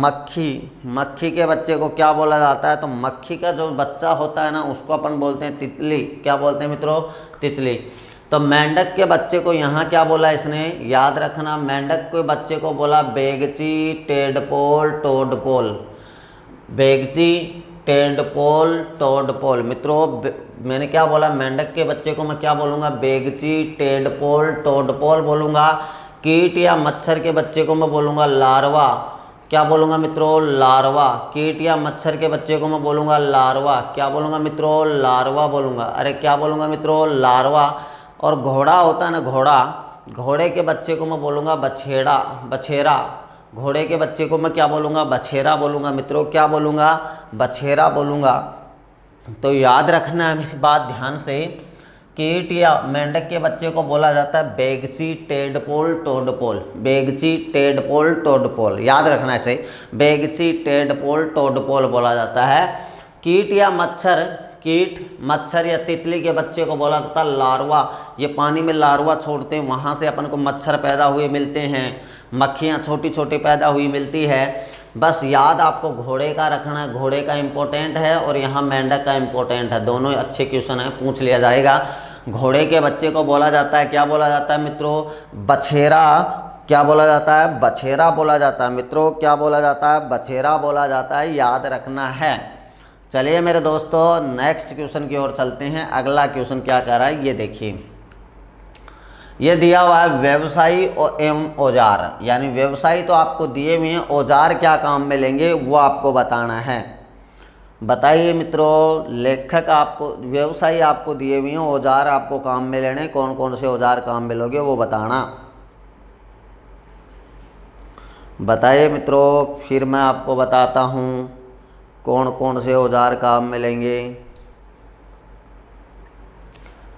मक्खी के बच्चे को क्या बोला जाता है, तो मक्खी का जो बच्चा होता है ना उसको अपन बोलते हैं तितली। क्या बोलते हैं मित्रों? तितली। तो मेंढक के बच्चे को यहाँ क्या बोला इसने, याद रखना, मेंढक के बच्चे को बोला बेगची, टेडपोल, टोडपोल। बेगची, टेडपोल, टोडपोल। मित्रों मैंने क्या बोला, मेंढक के बच्चे को मैं क्या बोलूँगा, बेगची, टेडपोल, टोडपोल बोलूँगा। कीट या मच्छर के बच्चे को मैं बोलूँगा लार्वा। क्या बोलूँगा मित्रों? लार्वा। कीट या मच्छर के बच्चे को मैं बोलूँगा लार्वा। क्या बोलूँगा मित्रों? लार्वा बोलूँगा। अरे क्या बोलूँगा मित्रों? लार्वा। और घोड़ा होता है ना, घोड़े के बच्चे को मैं बोलूँगा बछेरा। घोड़े के बच्चे को मैं क्या बोलूँगा? बछेरा बोलूँगा। मित्रों क्या बोलूँगा? बछेरा बोलूँगा। तो याद रखना है मेरी बात ध्यान से, कीट या मेंढक के बच्चे को बोला जाता है बेगची, टेडपोल, टोडपोल। बेगची, टेडपोल, टोडपोल, याद रखना है इसे, बेगची, टेडपोल, टोडपोल बोला जाता है। कीट मच्छर या तितली के बच्चे को बोला जाता है लार्वा। ये पानी में लार्वा छोड़ते हैं, वहाँ से अपन को मच्छर पैदा हुए मिलते हैं, मक्खियाँ छोटी छोटी पैदा हुई मिलती है। बस याद आपको घोड़े का रखना है, घोड़े का इम्पोर्टेंट है और यहाँ मेंढक का इम्पोर्टेंट है, दोनों अच्छे क्वेश्चन है, पूछ लिया जाएगा। घोड़े के बच्चे को बोला जाता है, क्या बोला जाता है मित्रों? बछेरा। क्या बोला जाता है? बछेरा बोला जाता है। मित्रों क्या बोला जाता है? बछेरा बोला जाता है, याद रखना है। चलिए मेरे दोस्तों नेक्स्ट क्वेश्चन की ओर चलते हैं। अगला क्वेश्चन क्या कह रहा है ये देखिए, ये दिया हुआ है व्यवसायी एवं औजार। यानी व्यवसायी तो आपको दिए हुए हैं, औजार क्या काम में लेंगे वो आपको बताना है। बताइए मित्रों, लेखक आपको, व्यवसायी आपको दिए हुए हैं, औजार आपको काम में लेने, कौन कौन से औजार काम में लोगे वो बताना। बताइए मित्रों, फिर मैं आपको बताता हूँ कौन कौन से औजार काम में लेंगे।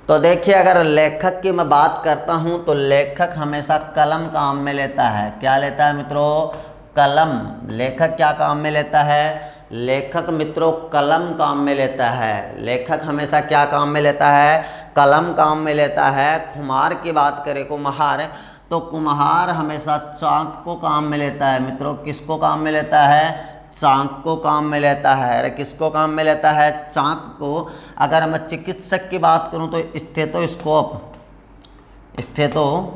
तो देखिए अगर लेखक की मैं बात करता हूं तो लेखक हमेशा कलम काम में लेता है। क्या लेता है मित्रों? कलम। लेखक क्या काम में लेता है? लेखक मित्रों कलम काम में लेता है। लेखक हमेशा क्या काम में लेता है? कलम काम में लेता है। कुम्हार की बात करें, कुम्हार, तो कुम्हार हमेशा चाक को काम में लेता है। मित्रों किसको काम में लेता है? चाक को काम में लेता है। अरे किसको काम में लेता है? चाक को। अगर मैं चिकित्सक की बात करूं तो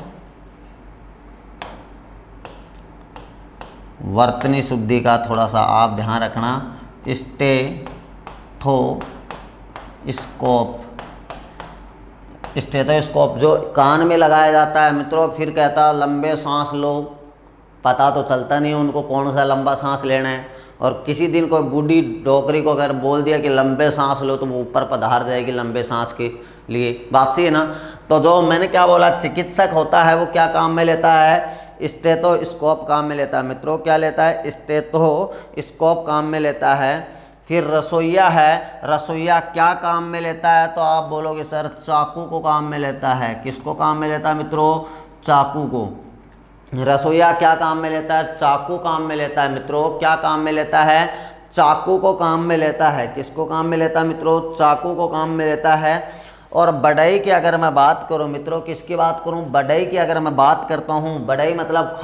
वर्तनी शुद्धि का थोड़ा सा आप ध्यान रखना, स्टेथोस्कोप जो कान में लगाया जाता है मित्रों। फिर कहता लंबे सांस लो, पता तो चलता नहीं उनको कौन सा लंबा सांस लेना है। और किसी दिन कोई बूढ़ी डोकरी को अगर बोल दिया कि लंबे सांस लो तो वो ऊपर पधार जाएगी लंबे सांस के लिए। बात सही है ना? तो जो मैंने क्या बोला, चिकित्सक होता है वो क्या काम में लेता है? स्टेथोस्कोप काम में लेता है। मित्रों क्या लेता है? स्टेथोस्कोप काम में लेता है। फिर रसोइया है, रसोइया क्या काम में लेता है? तो आप बोलोगे सर चाकू को काम में लेता है। किसको काम में लेता है मित्रों? चाकू को। रसोइया क्या काम में लेता है? चाकू काम में लेता है। मित्रों क्या काम में लेता है? चाकू को काम में लेता है। किसको काम में लेता है मित्रों? चाकू को काम में लेता है। और बढ़ई की अगर मैं बात करूं मित्रों, किसकी बात करूं? बढ़ई की अगर मैं बात करता हूं, बढ़ई मतलब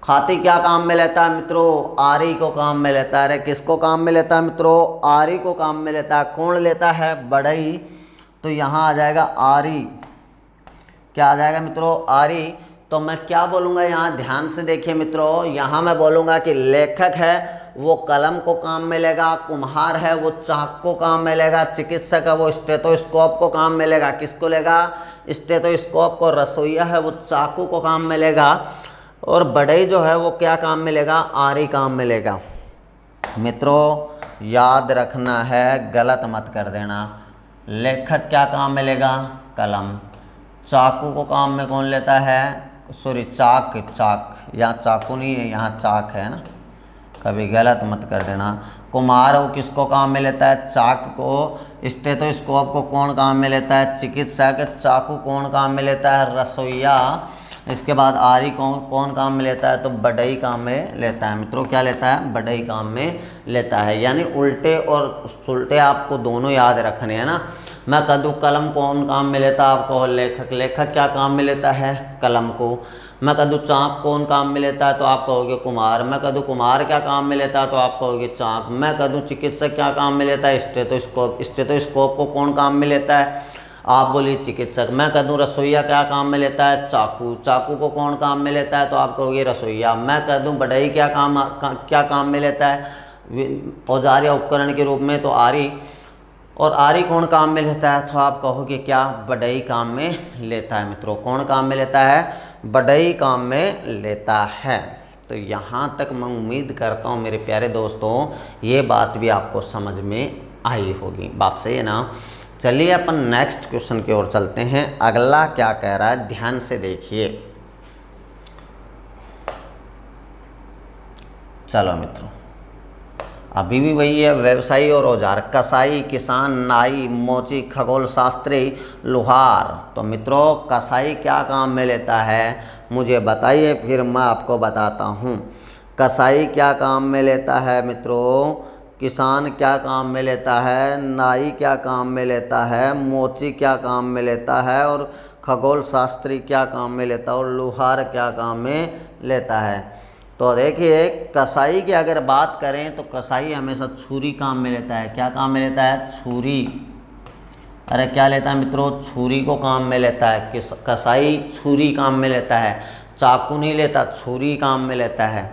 खाती क्या काम में लेता है मित्रों? आरी को काम में लेता है। अरे किसको काम में लेता है मित्रों? आरी को काम में लेता है। कौन लेता है? बढ़ई। तो यहाँ आ जाएगा आरी। क्या आ जाएगा मित्रों? आरी। तो मैं क्या बोलूँगा यहाँ, ध्यान से देखिए मित्रों, यहाँ मैं बोलूँगा कि लेखक है वो कलम को काम में लेगा, कुम्हार है वो चाक को काम में लेगा, चिकित्सक है वो स्टेथोस्कोप को काम में लेगा। किसको लेगा? स्टेथोस्कोप को। रसोइया है वो चाकू को काम में लेगा। और बढ़ई जो है वो क्या काम में लेगा? आरी काम में लेगा। मित्रों याद रखना है, गलत मत कर देना। लेखक क्या काम में लेगा? कलम। चाकू को काम में कौन लेता है? सॉरी चाक, यहाँ चाकू नहीं है, यहाँ चाक है ना, कभी गलत मत कर देना। कुम्हार वो किसको काम में लेता है? चाक को। स्टेथोस्कोप को कौन काम में लेता है? चिकित्सक। चाकू कौन काम में लेता है? रसोइया। इसके बाद आरी कौन कौन काम में लेता है, तो बढ़ई काम में लेता है मित्रों। क्या लेता है, बढ़ई काम में लेता है। यानी उल्टे और सुलटे आपको दोनों याद रखने हैं ना। मैं कह दूँ कलम कौन काम में लेता है, आप कहो लेखक। लेखक क्या काम में लेता है, कलम को। मैं कह दूँ चाक कौन काम में लेता है, तो आप कहोगे कुम्हार। मैं कह दूँ कुम्हार क्या काम में लेता है, तो आप कहोगे चाक। मैं कह दूँ चिकित्सक क्या काम में लेता है, स्टेथोस्कोप। स्टेथोस्कोप को कौन काम में लेता है, आप बोलिए चिकित्सक। मैं कह दूँ रसोईया क्या काम में लेता है, चाकू। चाकू को कौन काम में लेता है, तो आप कहोगे रसोईया। मैं कह दूँ बढ़ई क्या काम में लेता है, औजार या उपकरण के रूप में, तो आरी। और आरी कौन काम में लेता है, तो आप कहोगे क्या, बढ़ई काम में लेता है मित्रों। कौन काम में लेता है, बढ़ई काम में लेता है। तो यहाँ तक मैं उम्मीद करता हूँ मेरे प्यारे दोस्तों ये बात भी आपको समझ में आई होगी। बात सही है ना। चलिए अपन नेक्स्ट क्वेश्चन की ओर चलते हैं। अगला क्या कह रहा है, ध्यान से देखिए। चलो मित्रों, अभी भी वही है, व्यवसायी और औजार। कसाई, किसान, नाई, मोची, खगोल शास्त्री, लोहार। तो मित्रों कसाई क्या काम में लेता है, मुझे बताइए, फिर मैं आपको बताता हूँ। कसाई क्या काम में लेता है मित्रों, किसान क्या काम में लेता है, नाई क्या काम में लेता है, मोची क्या काम में लेता है, और खगोल शास्त्री क्या काम में लेता है, और लोहार क्या काम में लेता है। तो देखिए कसाई की अगर बात करें तो कसाई हमेशा छुरी काम में लेता है। क्या काम में लेता है, छुरी। अरे क्या लेता है मित्रों, छुरी को काम में लेता है। कसाई छुरी काम में लेता है, चाकू नहीं लेता, छुरी काम में लेता है।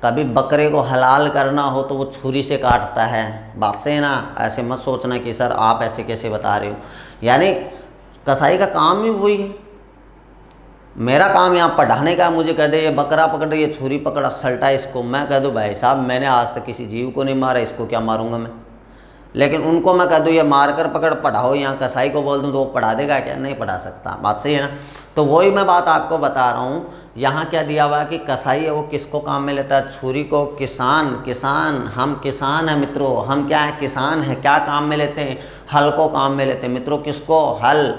कभी बकरे को हलाल करना हो तो वो छुरी से काटता है। बात से ना, ऐसे मत सोचना कि सर आप ऐसे कैसे बता रहे हो। यानी कसाई का काम ही वही है। मेरा काम यहाँ पढ़ाने का, मुझे कह दे ये बकरा पकड़, ये छुरी पकड़, सल्टा इसको। मैं कह दूँ भाई साहब मैंने आज तक किसी जीव को नहीं मारा, इसको क्या मारूंगा मैं। लेकिन उनको मैं कह दूँ ये मारकर पकड़ पढ़ाओ, यहाँ कसाई को बोल दूँ तो वो पढ़ा देगा क्या, नहीं पढ़ा सकता। बात सही है ना। तो वही मैं बात आपको बता रहा हूँ। यहाँ क्या दिया हुआ है कि कसाई है वो किसको काम में लेता है, छुरी को। किसान हम किसान हैं मित्रों, हम क्या है, किसान हैं। क्या काम में लेते हैं, हल को काम में लेते हैं मित्रों। किसको, हल।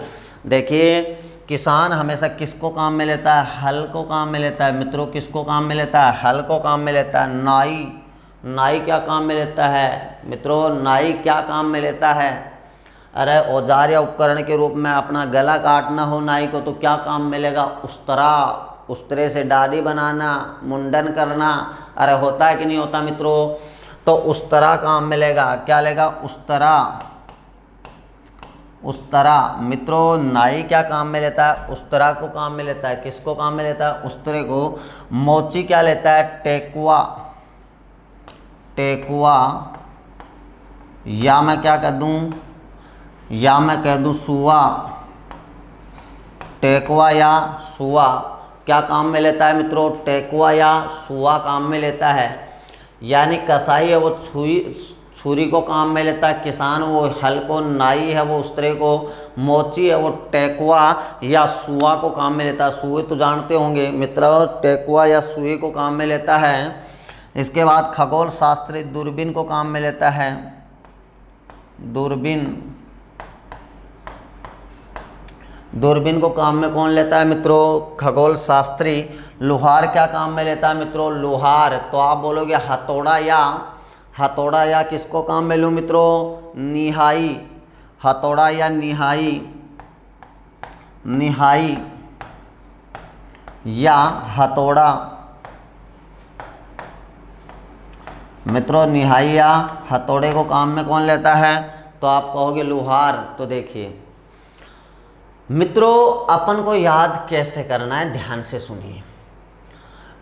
देखिए किसान हमेशा किसको काम में लेता है, हल को काम में लेता है मित्रों। किसको काम में लेता है, हल को काम में लेता है। नाई क्या काम में लेता है मित्रों, नाई क्या काम में लेता है। अरे औजार या उपकरण के रूप में अपना गला काटना हो नाई को तो क्या काम मिलेगा, उस्तरे से दाढ़ी बनाना, मुंडन करना। अरे होता है कि नहीं होता मित्रों, तो उस्तरा काम मिलेगा। क्या लेगा, उस्तरा मित्रों। नाई क्या काम में लेता है, उस्तरा को काम में लेता है। किसको काम में लेता है, उस्तरे को। मोची क्या लेता है, टेकुआ, या मैं क्या कह दूं, सुआ। टेकुआ या सुआ क्या काम में लेता है मित्रों, टेकुआ या सुआ काम में लेता है। यानी कसाई है वो छुरी को काम में लेता है, किसान वो हल को, नाई है वो उस्तरे को, मोची है वो टेकुआ या सुआ को काम में लेता है। सुए तो जानते होंगे मित्रों, टेकुआ या सुई को काम में लेता है। इसके बाद खगोल शास्त्री दूरबीन को काम में लेता है, दूरबीन को काम में कौन लेता है मित्रों, खगोल शास्त्री। लोहार क्या काम में लेता है मित्रों, लोहार। तो आप बोलोगे हथौड़ा या किसको काम में लूँ मित्रों, निहाई। हथौड़ा या निहाई या हथौड़ा मित्रों, निहाई या हथौड़े को काम में कौन लेता है, तो आप कहोगे लोहार। तो देखिए मित्रों अपन को याद कैसे करना है, ध्यान से सुनिए।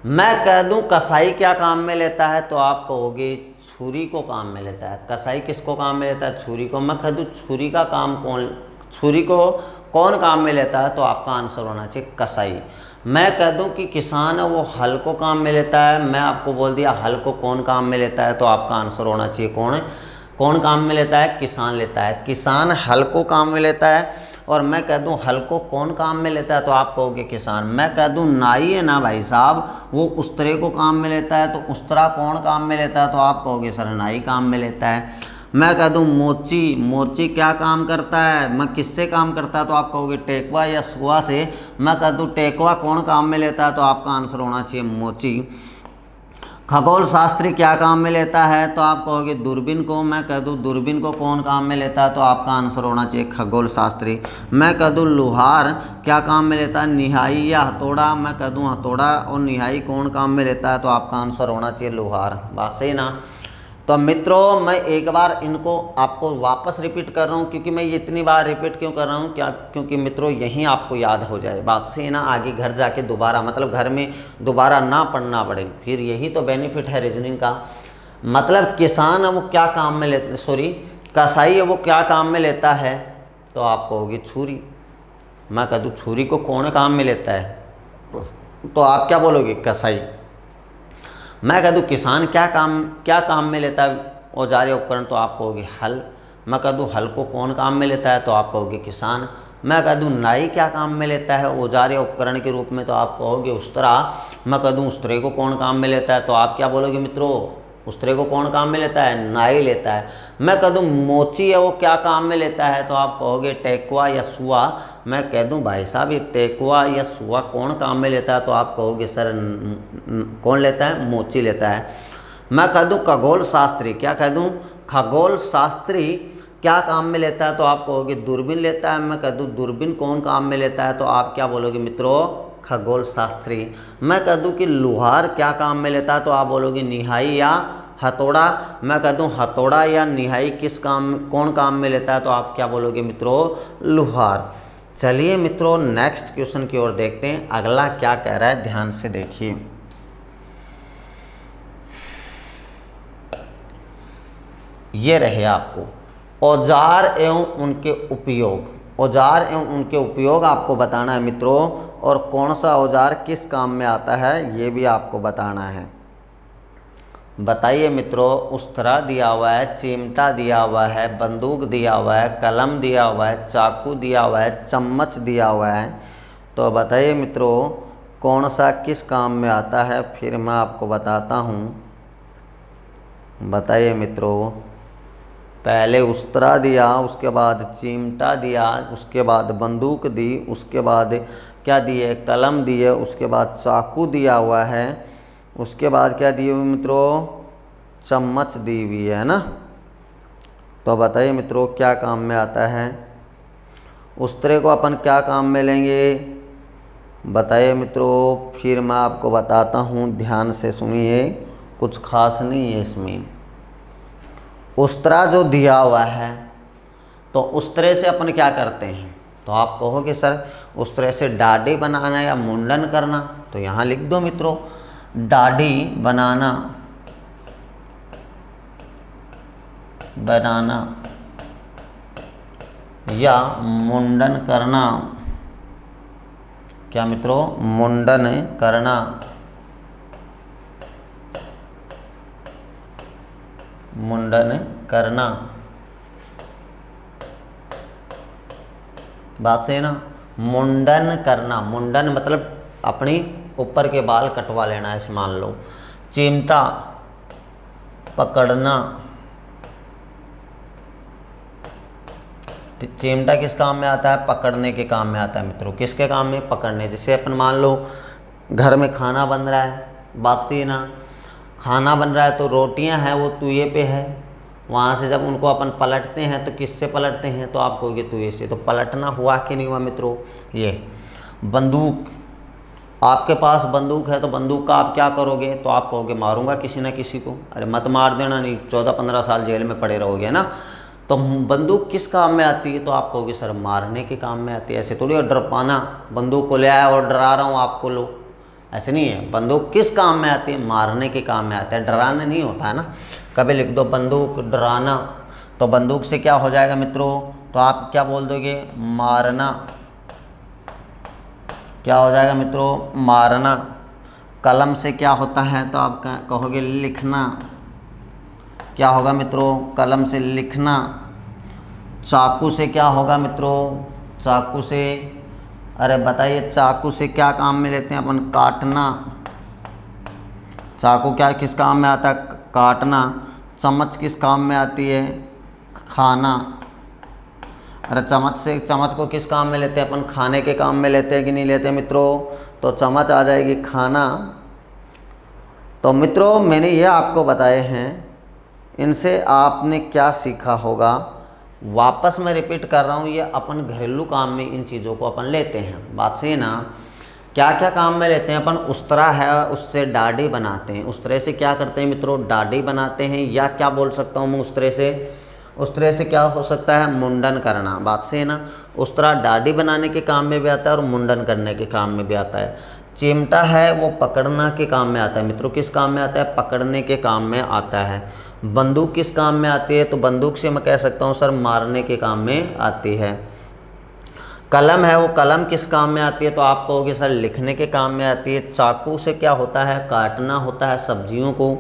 मैं कह दूं कसाई क्या काम में लेता है तो आप कहोगे छुरी को काम में लेता है। कसाई किसको काम में लेता है, छुरी को। मैं कह दूं छुरी को कौन काम में लेता है तो आपका आंसर होना चाहिए कसाई। मैं कह दूं कि किसान है वो हल को काम में लेता है, मैं आपको बोल दिया हल को कौन काम में लेता है तो आपका आंसर होना चाहिए कौन काम में लेता है, किसान लेता है। किसान हल को काम में लेता है और मैं कह दूं हल को कौन काम में लेता है तो आप कहोगे किसान। मैं कह दूं नाई है ना भाई साहब वो उस्तरे को काम में लेता है तो उस्तरा कौन काम में लेता है तो आप कहोगे सर नाई काम में लेता है। मैं कह दूँ मोची, मोची क्या काम करता है, मैं किससे काम करता है, तो आप कहोगे टेकवा या सुआ से। मैं कह दूँ टेकवा कौन काम में लेता है, तो आपका आंसर होना चाहिए मोची। खगोल शास्त्री क्या काम में लेता है, तो आप कहोगे दूरबीन को। मैं कह दूँ दूरबीन को कौन काम में लेता है, तो आपका आंसर होना चाहिए खगोल शास्त्री। मैं कह दूँ लोहार क्या काम में लेता है, निहाई या हथौड़ा। मैं कह दूँ हथौड़ा और निहाई कौन काम में लेता है, तो आपका आंसर होना चाहिए लोहार। बात सही ना। तो मित्रों मैं एक बार इनको आपको वापस रिपीट कर रहा हूँ, क्योंकि मैं ये इतनी बार रिपीट क्यों कर रहा हूँ, क्या, क्योंकि मित्रों यहीं आपको याद हो जाए। बात से ना आगे घर जाके दोबारा, मतलब घर में दोबारा ना पढ़ना पड़े, फिर यही तो बेनिफिट है रीजनिंग का। मतलब किसान है वो क्या काम में लेते, सॉरी कसाई है वो क्या काम में लेता है, तो आप कहोगे छुरी। मैं कह दूँ छुरी को कौन काम में लेता है, तो आप क्या बोलोगे कसाई। मैं कह दूँ किसान क्या काम में लेता है औजार या उपकरण, तो आप कहोगे हल। मैं कह दूँ हल को कौन काम में लेता है, तो आप कहोगे किसान। मैं कह दूँ नाई क्या काम में लेता है औजार या उपकरण के रूप में, तो आप कहोगे उस्तरा। मैं कह दूँ उस्तरे को कौन काम में लेता है, तो आप क्या बोलोगे मित्रों, उस्तरे को कौन काम में लेता है, नाई लेता है। मैं कह दूँ मोची है वो क्या काम में लेता है, तो आप कहोगे टेकुआ या सुआ। मैं कह दूं भाई साहब ये टेकुआ या सुआ कौन काम में लेता है, तो आप कहोगे सर कौन लेता है, मोची लेता है। मैं कह दूं खगोल शास्त्री, क्या कह दूं खगोल शास्त्री क्या काम में लेता है, तो आप कहोगे दूरबीन लेता है। मैं कह दूं दूरबीन कौन काम में लेता है, तो आप क्या बोलोगे मित्रों, खगोल शास्त्री। मैं कह दूं कि लोहार क्या काम में लेता है, तो आप बोलोगे निहाई या हथौड़ा। मैं कह दूं हथौड़ा या निहाई कौन काम में लेता है, तो आप क्या बोलोगे मित्रों, लोहार। चलिए मित्रों नेक्स्ट क्वेश्चन की ओर देखते हैं, अगला क्या कह रहा है, ध्यान से देखिए। ये रहे आपको औजार एवं उनके उपयोग, औजार एवं उनके उपयोग आपको बताना है मित्रों, और कौन सा औजार किस काम में आता है ये भी आपको बताना है। बताइए मित्रों, उस्तरा दिया हुआ है, चिमटा दिया हुआ है, बंदूक दिया हुआ है, कलम दिया हुआ है, चाकू दिया हुआ है, चम्मच दिया हुआ है, तो बताइए मित्रों कौन सा किस काम में आता है, फिर मैं आपको बताता हूँ। बताइए मित्रों, पहले उस्तरा दिया, उसके बाद चिमटा दिया, उसके बाद बंदूक दी, उसके बाद क्या दिए, कलम दिए, उसके बाद चाकू दिया हुआ है, उसके बाद क्या दिए हुए मित्रों, चम्मच दी हुई है ना। तो बताइए मित्रों क्या काम में आता है, उस्तरे को अपन क्या काम में लेंगे, बताइए मित्रों, फिर मैं आपको बताता हूँ, ध्यान से सुनिए, कुछ खास नहीं है इसमें। उस्तरा जो दिया हुआ है, तो उस्तरे से अपन क्या करते हैं, तो आप कहोगे सर उस्तरे से दाढ़ी बनाना या मुंडन करना, तो यहाँ लिख दो मित्रों दाढ़ी बनाना या मुंडन करना। क्या मित्रों, मुंडन करना, मुंडन करना। बात से ना, मुंडन करना, मुंडन मतलब अपनी ऊपर के बाल कटवा लेना, ऐसे मान लो। चिमटा पकड़ना, चिमटा किस काम में आता है, पकड़ने के काम में आता है मित्रों। किसके काम में, पकड़ने। जैसे अपन मान लो घर में खाना बन रहा है, बात सी ना, खाना बन रहा है तो रोटियां हैं वो तुए पे है, वहाँ से जब उनको अपन पलटते हैं तो किससे पलटते हैं, तो आप कहोगे तुए से। तो पलटना हुआ कि नहीं हुआ मित्रों। ये बंदूक, आपके पास बंदूक है तो बंदूक का आप क्या करोगे, तो आप कहोगे मारूंगा किसी ना किसी को। अरे मत मार देना, नहीं 14-15 साल जेल में पड़े रहोगे ना। तो बंदूक किस काम में आती है, तो आप कहोगे सर मारने के काम में आती है। ऐसे थोड़ी डर पाना, बंदूक को ले आया और डरा रहा हूँ आपको, लो, ऐसे नहीं है। बंदूक किस काम में आती है, मारने के काम में आता है, डराना नहीं होता है ना। कभी लिख दो बंदूक डराना, तो बंदूक से क्या हो जाएगा मित्रों, तो आप क्या बोल दोगे, मारना। क्या हो जाएगा मित्रों, मारना। कलम से क्या होता है, तो आप कहोगे लिखना। क्या होगा मित्रों, कलम से लिखना। चाकू से क्या होगा मित्रों, चाकू से, अरे बताइए चाकू से क्या काम में लेते हैं अपन, काटना। चाकू क्या किस काम में आता है, काटना। चम्मच किस काम में आती है, खाना। अरे चम्मच से, चम्मच को किस काम में लेते हैं अपन? खाने के काम में लेते हैं कि नहीं लेते मित्रों? तो चम्मच आ जाएगी खाना। तो मित्रों मैंने ये आपको बताए हैं, इनसे आपने क्या सीखा होगा? वापस मैं रिपीट कर रहा हूँ, ये अपन घरेलू काम में इन चीज़ों को अपन लेते हैं। बात सही है ना? क्या क्या काम में लेते हैं अपन? उस्तरा है, उससे डाढ़ी बनाते हैं। उस्तरे से क्या करते हैं मित्रों? डाढ़ी बनाते हैं। या क्या बोल सकता हूँ मैं उस्तरे से? उस्तरे से क्या हो सकता है? मुंडन करना। बात से है ना? उस्तरा डाढ़ी बनाने के काम में भी आता है और मुंडन करने के काम में भी आता है। चिमटा है वो पकड़ना के काम में आता है मित्रों। किस काम में आता है? पकड़ने के काम में आता है। बंदूक किस काम में आती है? तो बंदूक से मैं कह सकता हूँ सर मारने के काम में आती है। कलम है वो कलम किस काम में आती है? तो आप कहोगे सर लिखने के काम में आती है। चाकू से क्या होता है? काटना होता है सब्जियों को।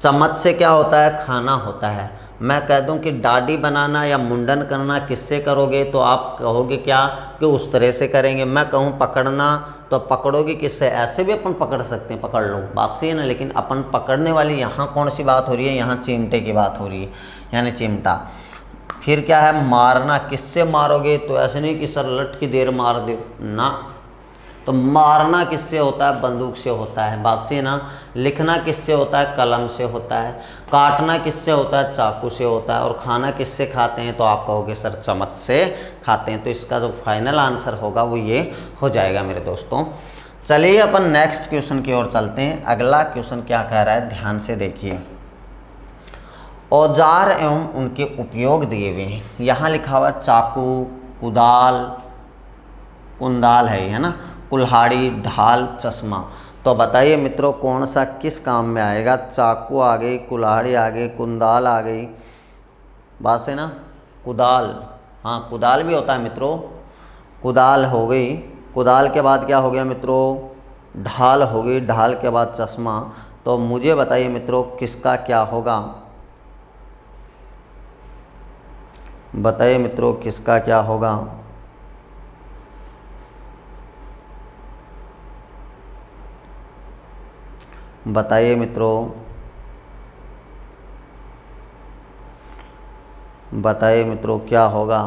चम्मच से क्या होता है? खाना होता है। मैं कह दूं कि दाढ़ी बनाना या मुंडन करना किससे करोगे? तो आप कहोगे क्या? कि उस तरह से करेंगे। मैं कहूँ पकड़ना, तो पकड़ोगे किससे? ऐसे भी अपन पकड़ सकते हैं, पकड़ लो, बात सही है ना? लेकिन अपन पकड़ने वाली यहाँ कौन सी बात हो रही है? यहाँ चिमटे की बात हो रही है, यानी चिमटा। फिर क्या है? मारना। किससे मारोगे? तो ऐसे नहीं कि सर लट की देर मार दो ना। तो मारना किससे होता है? बंदूक से होता है। बात से ना? लिखना किससे होता है? कलम से होता है। काटना किससे होता है? चाकू से होता है। और खाना किससे खाते हैं? तो आप कहोगे सर चम्मच से खाते हैं। तो इसका जो फाइनल आंसर होगा वो ये हो जाएगा मेरे दोस्तों। चलिए अपन नेक्स्ट क्वेश्चन की ओर चलते हैं। अगला क्वेश्चन क्या कह रहा है, ध्यान से देखिए। औजार एवं उनके उपयोग दिए हुए हैं। यहाँ लिखा हुआ चाकू, कुदाल, कुंदाल है ना, कुल्हाड़ी, ढाल, चश्मा। तो बताइए मित्रों कौन सा किस काम में आएगा? चाकू आ गई, कुल्हाड़ी आ गई, कुंदाल आ गई। बात है ना? कुदाल, हाँ कुदाल भी होता है मित्रों। कुदाल हो गई। कुदाल के बाद क्या हो गया मित्रों? ढाल हो गई। ढाल के बाद चश्मा। तो मुझे बताइए मित्रों किसका क्या होगा? बताइए मित्रों किसका क्या होगा? बताइए मित्रों, बताइए मित्रों क्या होगा?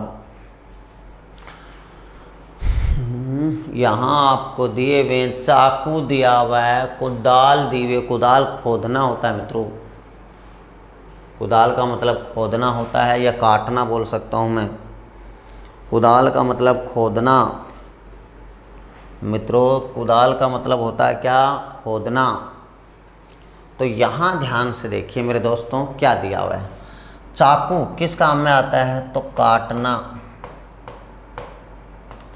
यहाँ आपको दिए हुए चाकू दिया हुआ है, कुदाल दी हुई। कुदाल खोदना होता है मित्रों। कुदाल का मतलब खोदना होता है, या काटना बोल सकता हूँ मैं। कुदाल का मतलब खोदना मित्रों। कुदाल का मतलब होता है क्या? खोदना। तो यहाँ ध्यान से देखिए मेरे दोस्तों क्या दिया हुआ है। चाकू किस काम में आता है? तो काटना।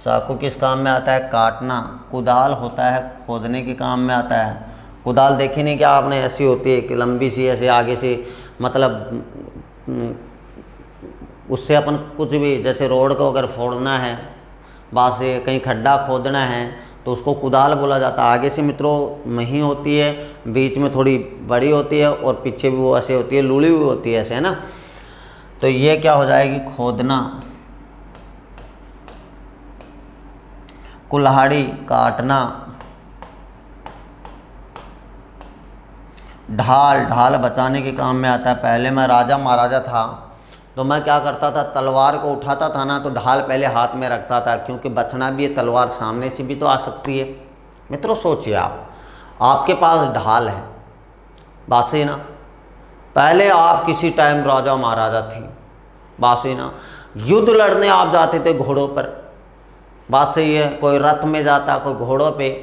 चाकू किस काम में आता है? काटना। कुदाल होता है खोदने के काम में आता है। कुदाल देखी नहीं क्या आपने? ऐसी होती है कि लंबी सी, ऐसे आगे से, मतलब उससे अपन कुछ भी, जैसे रोड को अगर फोड़ना है, वहाँ से कहीं खड्डा खोदना है तो उसको कुदाल बोला जाता है। आगे से मित्रों मही होती है, बीच में थोड़ी बड़ी होती है और पीछे भी वो ऐसे होती है, लूली हुई होती है ऐसे, है ना? तो ये क्या हो जाएगी? खोदना। कुल्हाड़ी काटना। ढाल, ढाल बचाने के काम में आता है। पहले मैं राजा महाराजा था तो मैं क्या करता था? तलवार को उठाता था ना, तो ढाल पहले हाथ में रखता था, क्योंकि बचना भी है, तलवार सामने से भी तो आ सकती है। मित्रों सोचिए आप, आपके पास ढाल है, बात सही ना? पहले आप किसी टाइम राजा महाराजा थे, बात सही ना? युद्ध लड़ने आप जाते थे घोड़ों पर, बात सही है? कोई रथ में जाता, कोई घोड़ों पे,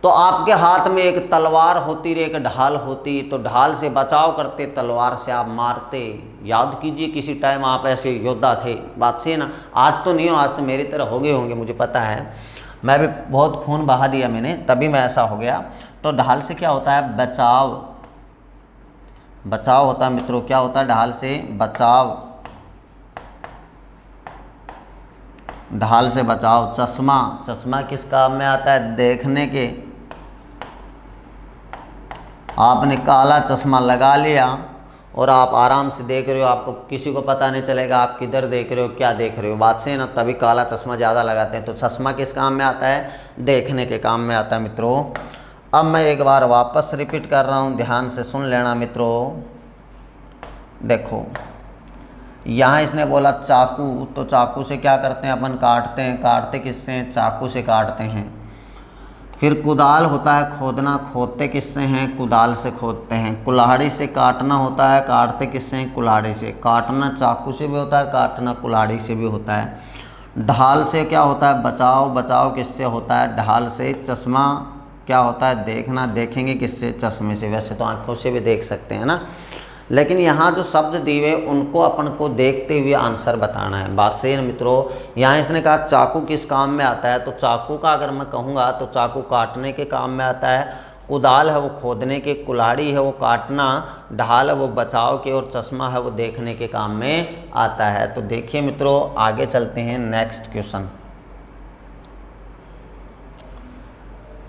तो आपके हाथ में एक तलवार होती, एक ढाल होती, तो ढाल से बचाव करते, तलवार से आप मारते। याद कीजिए किसी टाइम आप ऐसे योद्धा थे, बात सही है ना? आज तो नहीं हो, आज तो मेरी तरह हो गए होंगे, मुझे पता है, मैं भी बहुत खून बहा दिया मैंने, तभी मैं ऐसा हो गया। तो ढाल से क्या होता है? बचाव। बचाव होता है मित्रों। क्या होता है? ढाल से बचाव। ढाल से बचाव। चश्मा, चश्मा किस काम में आता है? देखने के। आपने काला चश्मा लगा लिया और आप आराम से देख रहे हो, आपको किसी को पता नहीं चलेगा आप किधर देख रहे हो, क्या देख रहे हो, बात से ना? तभी काला चश्मा ज़्यादा लगाते हैं। तो चश्मा किस काम में आता है? देखने के काम में आता है मित्रों। अब मैं एक बार वापस रिपीट कर रहा हूँ, ध्यान से सुन लेना मित्रों। देखो यहाँ इसने बोला चाकू, तो चाकू से क्या करते हैं अपन, काटते हैं। काटते किससे हैं, चाकू से काटते हैं। फिर कुदाल होता है खोदना, खोदते किससे हैं, कुदाल से खोदते हैं। कुल्हाड़ी से काटना होता है, काटते किससे हैं, कुल्हाड़ी से। काटना चाकू से भी होता है, काटना कुल्हाड़ी से भी होता है। ढाल से क्या होता है, बचाव, बचाव किससे होता है, ढाल से। चश्मा क्या होता है, देखना, देखेंगे किससे, चश्मे से। वैसे तो आंखों से भी देख सकते हैं ना, लेकिन यहाँ जो शब्द दिए उनको अपन को देखते हुए आंसर बताना है। बात सही है ना मित्रों। यहाँ इसने कहा चाकू किस काम में आता है, तो चाकू का अगर मैं कहूँगा तो चाकू काटने के काम में आता है। कुदाल है वो खोदने के, कुल्हाड़ी है वो काटना, ढाल है वो बचाव के, और चश्मा है वो देखने के काम में आता है। तो देखिए मित्रों, आगे चलते हैं नेक्स्ट क्वेश्चन।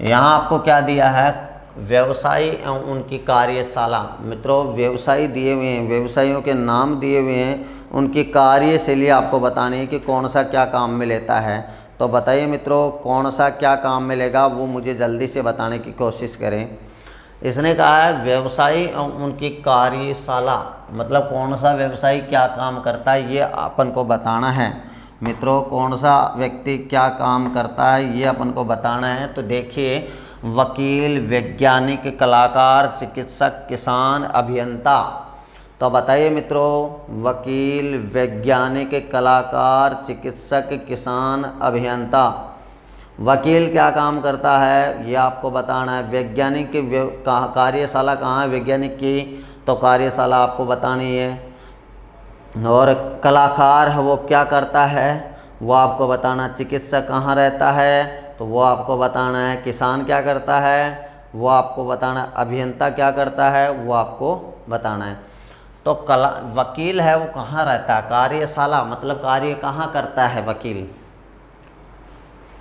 यहाँ आपको क्या दिया है, व्यवसायी एवं उनकी कार्यशाला। मित्रों व्यवसायी दिए हुए हैं, व्यवसायियों के नाम दिए हुए हैं, उनकी कार्यशैली आपको बतानी है कि कौन सा क्या काम में लेता है। तो बताइए मित्रों कौन सा क्या काम में लेगा, वो मुझे जल्दी से बताने की कोशिश करें। इसने कहा है व्यवसायी एवं उनकी कार्यशाला, मतलब कौन सा व्यवसायी क्या काम करता है ये अपन को बताना है। मित्रों कौन सा व्यक्ति क्या काम करता है ये अपन को बताना है। तो देखिए, वकील, वैज्ञानिक, कलाकार, चिकित्सक, किसान, अभियंता। तो बताइए मित्रों, वकील, वैज्ञानिक, कलाकार, चिकित्सक, किसान, अभियंता। वकील क्या काम करता है ये आपको बताना है। वैज्ञानिक की कार्यशाला कहाँ है वैज्ञानिक की, तो कार्यशाला आपको बतानी है। और कलाकार है वो क्या करता है वो आपको बताना। चिकित्सक कहाँ रहता है तो वो आपको बताना है। किसान क्या करता है वो आपको बताना है। अभियंता क्या करता है वो आपको बताना है। तो वकील है वो कहाँ रहता है, कार्यशाला मतलब कार्य कहाँ करता है वकील।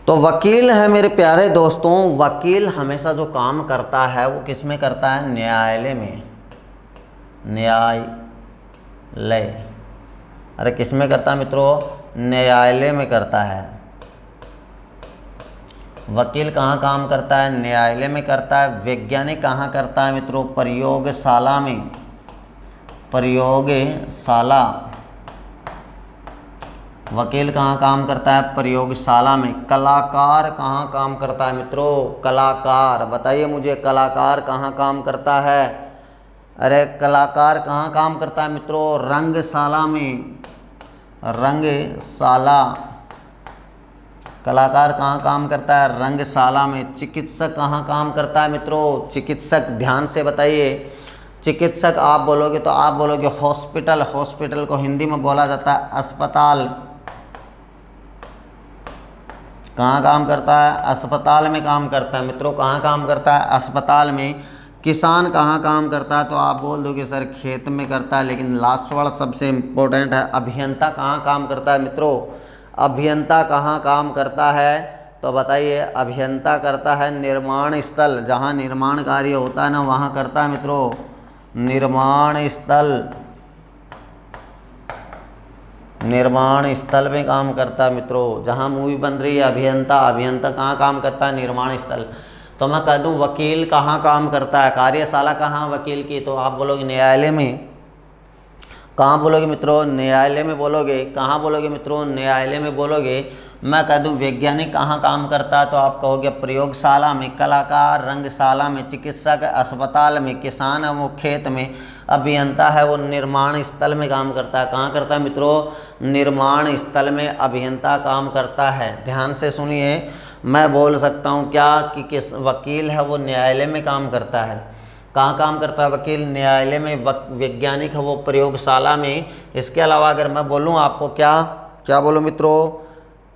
तो वकील है मेरे प्यारे दोस्तों, वकील हमेशा जो काम करता है वो किस में करता है, न्यायालय में। न्यायालय, अरे किस में करता है मित्रों, न्यायालय में करता है। वकील कहाँ काम करता है, न्यायालय में करता है। वैज्ञानिक कहाँ करता है मित्रों, प्रयोगशाला में। प्रयोगशाला, वकील कहाँ काम करता है, प्रयोगशाला में। कलाकार कहाँ काम करता है मित्रों, कलाकार, बताइए मुझे कलाकार कहाँ काम करता है। अरे कलाकार कहाँ काम करता है मित्रों, रंगशाला में। रंगशाला, कलाकार कहाँ काम करता है, रंगशाला में। चिकित्सक कहाँ काम करता है मित्रों, चिकित्सक, ध्यान से बताइए। चिकित्सक आप बोलोगे तो आप बोलोगे हॉस्पिटल, हॉस्पिटल को हिंदी में बोला जाता है अस्पताल। कहाँ काम करता है, अस्पताल में काम करता है मित्रों। कहाँ काम करता है, अस्पताल में। किसान कहाँ काम करता है तो आप बोल दोगे सर खेत में करता है, लेकिन लास्ट वाला सबसे इम्पोर्टेंट है। अभियंता कहाँ काम करता है मित्रों, अभियंता कहाँ काम करता है तो बताइए। अभियंता करता है निर्माण स्थल, जहाँ निर्माण कार्य होता है ना वहाँ करता है मित्रों, निर्माण स्थल। निर्माण स्थल में काम करता है मित्रों, जहाँ मूवी बन रही है अभियंता, अभियंता कहाँ काम करता है, निर्माण स्थल। तो मैं कह दूँ वकील कहाँ काम करता है, कार्यशाला कहाँ वकील की, तो आप बोलोगे न्यायालय में। कहाँ बोलोगे मित्रों, न्यायालय में बोलोगे। कहाँ बोलोगे मित्रों, न्यायालय में बोलोगे। मैं कह दूँ वैज्ञानिक कहाँ काम करता है तो आप कहोगे प्रयोगशाला में। कलाकार रंगशाला में। चिकित्सक अस्पताल में। किसान है वो खेत में। अभियंता है वो निर्माण स्थल में काम करता है। कहाँ करता है मित्रों, निर्माण स्थल में अभियंता काम करता है। ध्यान से सुनिए, मैं बोल सकता हूँ क्या कि किस वकील है वो न्यायालय में काम करता है। कहाँ काम करता है वकील, न्यायालय में। वैज्ञानिक है वो प्रयोगशाला में। इसके अलावा अगर मैं बोलूँ आपको क्या बोलूँ मित्रों,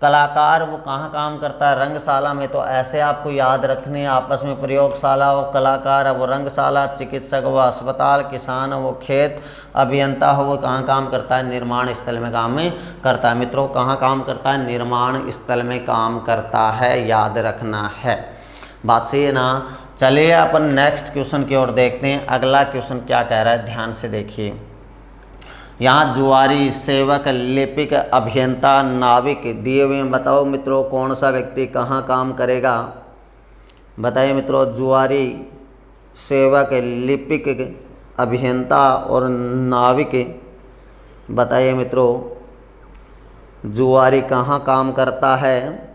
कलाकार वो कहाँ काम करता है, रंगशाला में। तो ऐसे आपको याद रखने आपस में, प्रयोगशाला वो कलाकार है वो रंगशाला, चिकित्सक वो अस्पताल, किसान है वो खेत, अभियंता हो वो कहाँ काम करता है, निर्माण स्थल में काम में करता है। मित्रों कहाँ काम करता है, निर्माण स्थल में काम करता है, याद रखना है। बात सही है ना। चलिए अपन नेक्स्ट क्वेश्चन की ओर देखते हैं। अगला क्वेश्चन क्या कह रहा है, ध्यान से देखिए। यहाँ जुआरी, सेवक, लिपिक, अभियंता, नाविक दिए हुए हैं। बताओ मित्रों कौन सा व्यक्ति कहाँ काम करेगा, बताइए मित्रों। जुआरी, सेवक, लिपिक, अभियंता और नाविक बताइए मित्रों, जुआरी कहाँ काम करता है,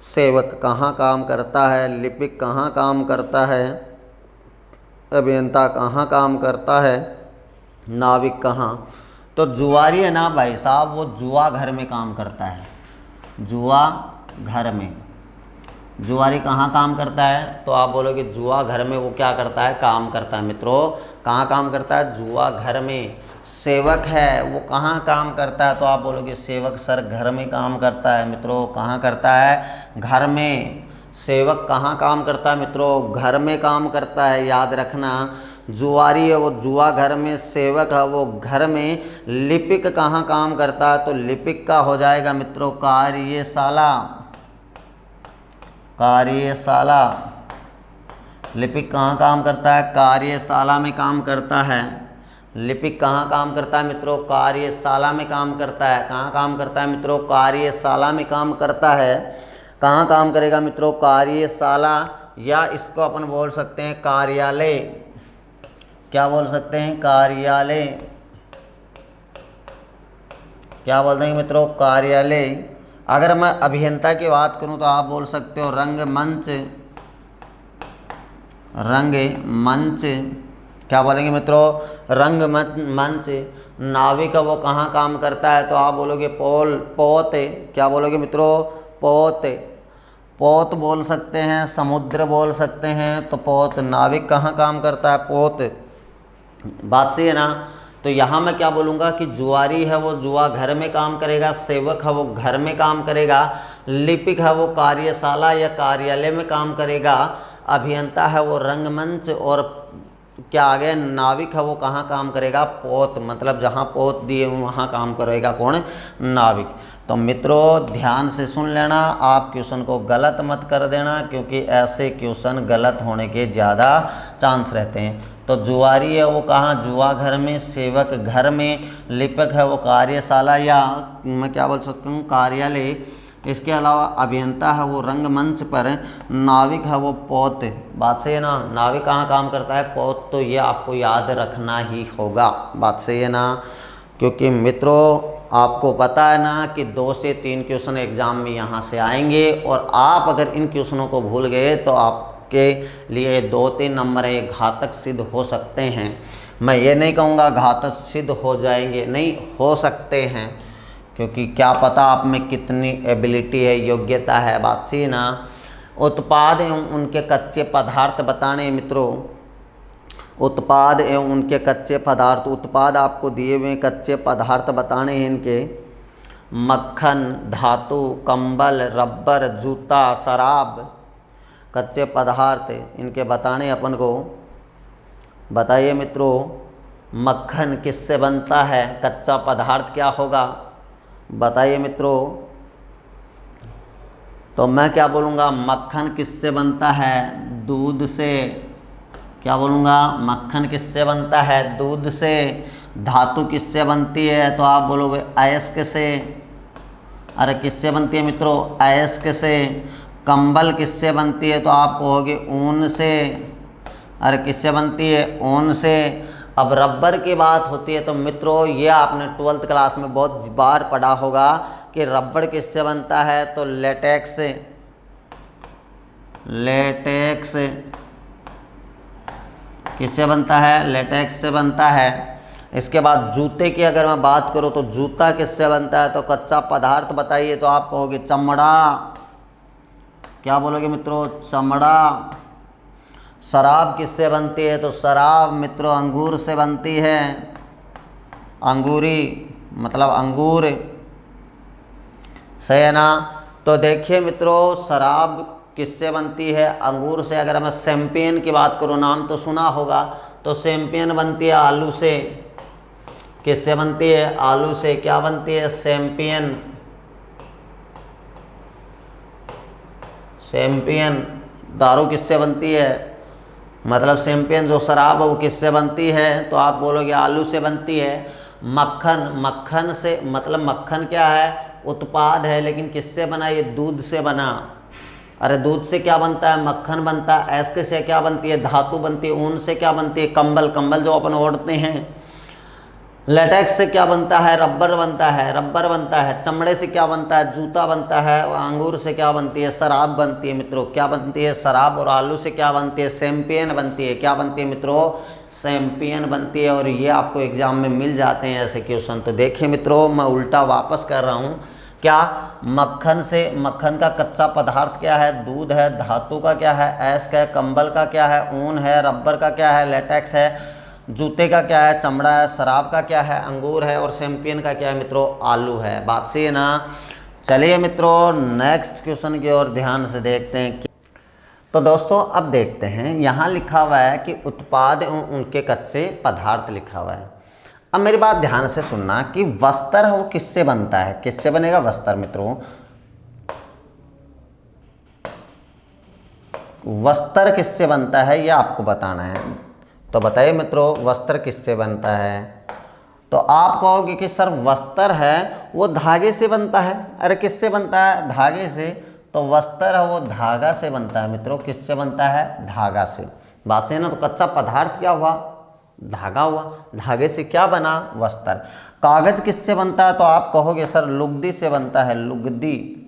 सेवक कहाँ काम करता है, लिपिक कहाँ काम करता है, अभियंता कहाँ काम करता है, नाविक कहाँ। तो जुआरी है ना भाई साहब, वो जुआ घर में काम करता है। जुआ घर में, जुआरी कहाँ काम करता है, तो आप बोलोगे जुआ घर में वो क्या करता है, काम करता है। मित्रों कहाँ काम करता है, जुआ घर में। सेवक है वो कहाँ काम करता है, तो आप बोलोगे सेवक सर घर में काम करता है। मित्रों कहाँ करता है, घर में। सेवक कहाँ काम करता है मित्रों, घर में काम करता है। याद रखना, जुआरी है वो जुआ घर में, सेवक है वो घर में। लिपिक कहाँ काम करता है, तो लिपिक का हो जाएगा मित्रों कार्यशाला। कार्यशाला, लिपिक कहाँ काम करता है, कार्यशाला में काम करता है। लिपिक कहाँ काम करता है मित्रों, कार्यशाला में काम करता है। कहाँ काम करता है मित्रों, कार्यशाला में काम करता है। कहाँ काम करेगा मित्रों, कार्यशाला, या इसको अपन बोल सकते हैं कार्यालय। क्या बोल सकते हैं, कार्यालय। क्या बोल देंगे मित्रों, कार्यालय। अगर मैं अभियंता की बात करूं तो आप बोल सकते हो रंगमंच। रंगमंच, क्या बोलेंगे मित्रों, रंगमंच। नाविक वो कहाँ काम करता है, तो आप बोलोगे पोत। क्या बोलोगे मित्रों, पोत। पोत बोल सकते हैं, समुद्र बोल सकते हैं, तो पोत। नाविक कहाँ काम करता है, पोत। बात सही है ना। तो यहाँ मैं क्या बोलूँगा कि जुआरी है वो जुआ घर में काम करेगा, सेवक है वो घर में काम करेगा, लिपिक है वो कार्यशाला या कार्यालय में काम करेगा, अभियंता है वो रंगमंच, और क्या आ गया, नाविक है वो कहाँ काम करेगा, पोत। मतलब जहाँ पोत दिए वहाँ काम करेगा कौन, नाविक। तो मित्रों ध्यान से सुन लेना, आप क्वेश्चन को गलत मत कर देना, क्योंकि ऐसे क्वेश्चन गलत होने के ज़्यादा चांस रहते हैं। तो जुआरी है वो कहाँ, जुआ घर में, सेवक घर में, लिपिक है वो कार्यशाला या मैं क्या बोल सकता हूँ कार्यालय। इसके अलावा अभियंता है वो रंगमंच पर, नाविक है वो पोत। बात सही है ना, नाविक कहाँ काम करता है, पोत। तो ये आपको याद रखना ही होगा। बात सही है ना, क्योंकि मित्रों आपको पता है ना कि 2 से 3 क्वेश्चन एग्जाम में यहाँ से आएंगे, और आप अगर इन क्वेश्चनों को भूल गए तो आपके लिए 2-3 नंबर ये घातक सिद्ध हो सकते हैं। मैं ये नहीं कहूँगा घातक सिद्ध हो जाएंगे, नहीं, हो सकते हैं, क्योंकि क्या पता आप में कितनी एबिलिटी है, योग्यता है। बात सही ना। उत्पाद एवं उनके कच्चे पदार्थ बताने मित्रों, उत्पाद एवं उनके कच्चे पदार्थ। उत्पाद आपको दिए हुए कच्चे पदार्थ बताने हैं इनके, मक्खन, धातु, कंबल, रबर, जूता, शराब। कच्चे पदार्थ इनके बताने अपन को। बताइए मित्रों, मक्खन किससे बनता है, कच्चा पदार्थ क्या होगा, बताइए मित्रों। तो मैं क्या बोलूँगा, मक्खन किससे बनता है, दूध से। क्या बोलूँगा, मक्खन किससे बनता है, दूध से। धातु किससे बनती है, तो आप बोलोगे अयस्क से। अरे किससे बनती है मित्रों, अयस्क से। कंबल किससे बनती है, तो आप कहोगे ऊन से। अरे किससे बनती है, ऊन से। अब रबर की बात होती है तो मित्रों ये आपने 12th क्लास में बहुत बार पढ़ा होगा कि रबर किससे बनता है, तो लेटेक्स से। लेटेक्स किससे बनता है, लेटेक्स से बनता है। इसके बाद जूते की अगर मैं बात करूं तो जूता किससे बनता है, तो कच्चा पदार्थ बताइए, तो आप कहोगे चमड़ा। क्या बोलोगे मित्रों, चमड़ा। शराब किससे बनती है, तो शराब मित्रों अंगूर से बनती है, अंगूरी मतलब अंगूर। सही है ना। तो देखिए मित्रों शराब किससे बनती है, अंगूर से। अगर मैं शैंपेन की बात करूँ, नाम तो सुना होगा, तो शैंपेन बनती है आलू से। किससे बनती है, आलू से। क्या बनती है, शैंपेन। शैंपेन। दारू किससे बनती है, मतलब शैंपेन जो शराब है वो किससे बनती है, तो आप बोलोगे आलू से बनती है। मक्खन, मक्खन से मतलब मक्खन क्या है, उत्पाद है, लेकिन किससे बना, ये दूध से बना। अरे दूध से क्या बनता है, मक्खन बनता है। ऐसे से क्या बनती है, धातु बनती है। ऊन से क्या बनती है, कंबल। कंबल जो अपन ओढ़ते हैं। लेटेक्स से क्या बनता है, रबर बनता है, रबर बनता है। चमड़े से क्या बनता है, जूता बनता है। और अंगूर से क्या बनती है, शराब बनती है मित्रों। क्या बनती है, शराब। और आलू से क्या बनती है, शैंपेन बनती है। क्या बनती है मित्रों, शैंपेन बनती है। और ये आपको एग्जाम में मिल जाते हैं ऐसे क्वेश्चन। तो देखिए मित्रों, मैं उल्टा वापस कर रहा हूँ। क्या, मक्खन से, मक्खन का कच्चा पदार्थ क्या है, दूध है। धातु का क्या है, ऐश का है। कंबल का क्या है, ऊन है। रबर का क्या है, लेटेक्स है। जूते का क्या है, चमड़ा है। शराब का क्या है, अंगूर है। और शैंपेन का क्या है मित्रों, आलू है। बात सही है ना। चलिए मित्रों, नेक्स्ट क्वेश्चन की ओर ध्यान से देखते हैं। तो दोस्तों अब देखते हैं, यहाँ लिखा हुआ है कि उत्पाद एवं उनके कच्चे पदार्थ लिखा हुआ है। अब मेरी बात ध्यान से सुनना कि वस्त्र है वो किससे बनता है, किससे बनेगा वस्त्र मित्रों। वस्त्र किससे बनता है ये आपको बताना है। तो बताइए मित्रों, वस्त्र किससे बनता है। तो आप कहोगे कि सर वस्त्र है वो धागे से बनता है। अरे किससे बनता है, धागे से। तो वस्त्र है वो धागा से बनता है मित्रों। किससे बनता है, धागा से। बात से है ना। तो कच्चा पदार्थ क्या हुआ, धागा हुआ। धागे से क्या बना, वस्त्र। कागज किससे बनता है, तो आप कहोगे सर लुगदी से बनता है। लुगदी,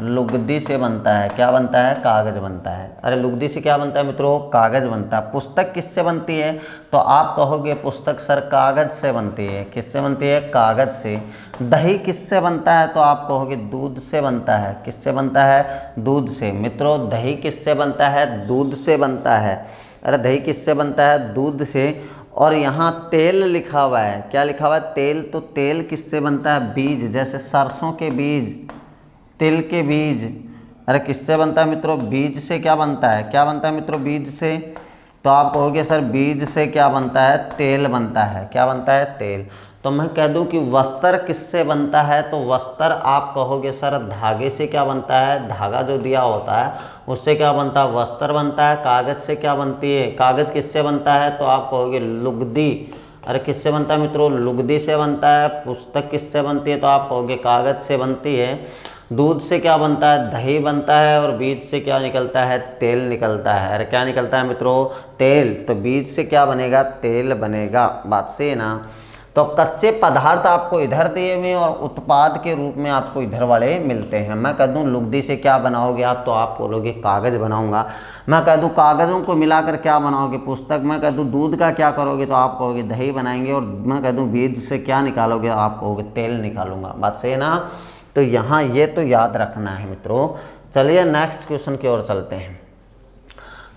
लुगदी से बनता है। क्या बनता है, कागज बनता है। अरे लुगदी से क्या बनता है मित्रों, कागज बनता है। पुस्तक किससे बनती है, तो आप कहोगे पुस्तक सर कागज से बनती है। किससे बनती है, कागज से। दही किससे बनता है, तो आप कहोगे दूध से बनता है। किससे बनता है, दूध से। मित्रों दही किससे बनता है, दूध से बनता है। अरे दही किससे बनता है, दूध से। और यहाँ तेल लिखा हुआ है। क्या लिखा हुआ है, तेल। तो तेल किससे बनता है, बीज। जैसे सरसों के बीज, तिल के बीज। अरे किससे बनता है मित्रों, बीज से। क्या बनता है, क्या बनता है मित्रों, बीज से। तो आप कहोगे सर बीज से क्या बनता है, तेल बनता है। क्या बनता है, तेल। तो मैं कह दूं कि वस्त्र किससे बनता है, तो वस्त्र आप कहोगे सर धागे से। क्या बनता है, धागा जो दिया होता है उससे क्या बनता है, वस्त्र बनता है। कागज से क्या बनती है, कागज किससे बनता है, तो आप कहोगे लुगदी। अरे किससे बनता है मित्रों, लुगदी से बनता है। पुस्तक किससे बनती है, तो आप कहोगे कागज से बनती है। दूध से क्या बनता है, दही बनता है। और बीज से क्या निकलता है, तेल निकलता है। अरे क्या निकलता है मित्रों, तेल। तो बीज से क्या बनेगा, तेल बनेगा। बात से है ना। तो कच्चे पदार्थ आपको इधर दिए हुए हैं और उत्पाद के रूप में आपको इधर वाले मिलते हैं। मैं कह दूं लुगदी से क्या बनाओगे आप, तो आप बोलोगे कागज बनाऊंगा। मैं कह दूं कागज़ों को मिलाकर क्या बनाओगे, पुस्तक। मैं कह दूं दूध का क्या करोगे, तो आप कहोगे दही बनाएंगे। और मैं कह दूं बीज से क्या निकालोगे, आप कहोगे तेल निकालूंगा। बात सही है ना। तो यहाँ ये तो याद रखना है मित्रों। चलिए नेक्स्ट क्वेश्चन की ओर चलते हैं।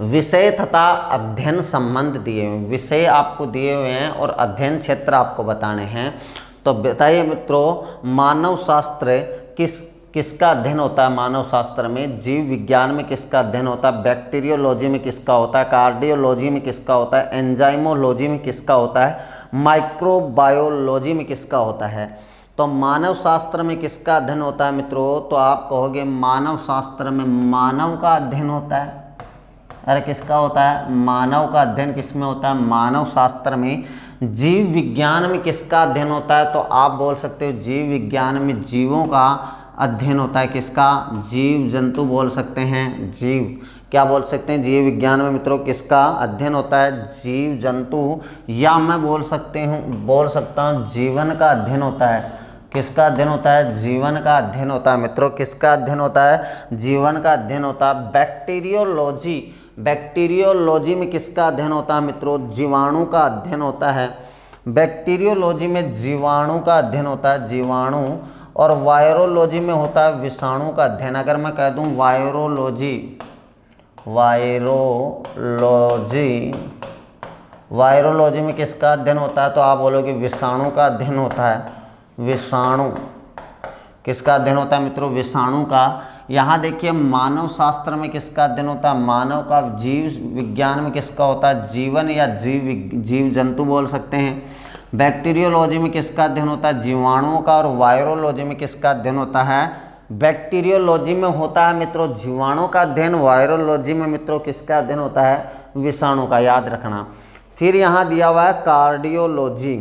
विषय तथा अध्ययन संबंध दिए हुए, विषय आपको दिए हुए हैं और अध्ययन क्षेत्र आपको बताने हैं। तो बताइए मित्रों, मानव शास्त्र किसका अध्ययन होता है। मानव शास्त्र में जीव विज्ञान में किसका अध्ययन होता है, बैक्टीरियोलॉजी में किसका होता है, कार्डियोलॉजी में किसका होता है, एंजाइमोलॉजी में किसका होता है, माइक्रोबायोलॉजी में किसका होता है। तो मानव शास्त्र में किसका अध्ययन होता है मित्रों, तो आप कहोगे मानव शास्त्र में मानव का अध्ययन होता है। अरे किसका होता है, मानव का अध्ययन किस में होता है, मानव शास्त्र में। जीव विज्ञान में किसका अध्ययन होता है, तो आप बोल सकते हो जीव विज्ञान में जीवों का अध्ययन होता है। किसका, जीव जंतु बोल सकते हैं। जीव क्या बोल सकते हैं, जीव विज्ञान में मित्रों किसका अध्ययन होता है, जीव जंतु। या मैं बोल सकता हूँ जीवन का अध्ययन होता है। किसका अध्ययन होता है, जीवन का अध्ययन होता है मित्रों। किसका अध्ययन होता है, जीवन का अध्ययन होता है। बैक्टीरियोलॉजी, बैक्टीरियोलॉजी में किसका अध्ययन होता है मित्रों, जीवाणु का अध्ययन होता है। बैक्टीरियोलॉजी में जीवाणु का अध्ययन होता है, जीवाणु। और वायरोलॉजी में होता है विषाणु का अध्ययन। अगर मैं कह दूं वायरोलॉजी, वायरोलॉजी में किसका अध्ययन होता है, तो आप बोलोगे विषाणु का अध्ययन होता है। विषाणु किसका अध्ययन होता है मित्रों, विषाणु का। यहाँ देखिए मानव शास्त्र में किसका अध्ययन होता है, मानव का। जीव विज्ञान में किसका होता है, जीवन या जीव जंतु बोल सकते हैं। बैक्टीरियोलॉजी में किसका अध्ययन होता है, जीवाणुओं का। और वायरोलॉजी में किसका अध्ययन होता है, बैक्टीरियोलॉजी में होता है मित्रों जीवाणु का अध्ययन। वायरोलॉजी में मित्रों किसका अध्ययन होता है, विषाणु का। याद रखना। फिर यहाँ दिया हुआ है कार्डियोलॉजी।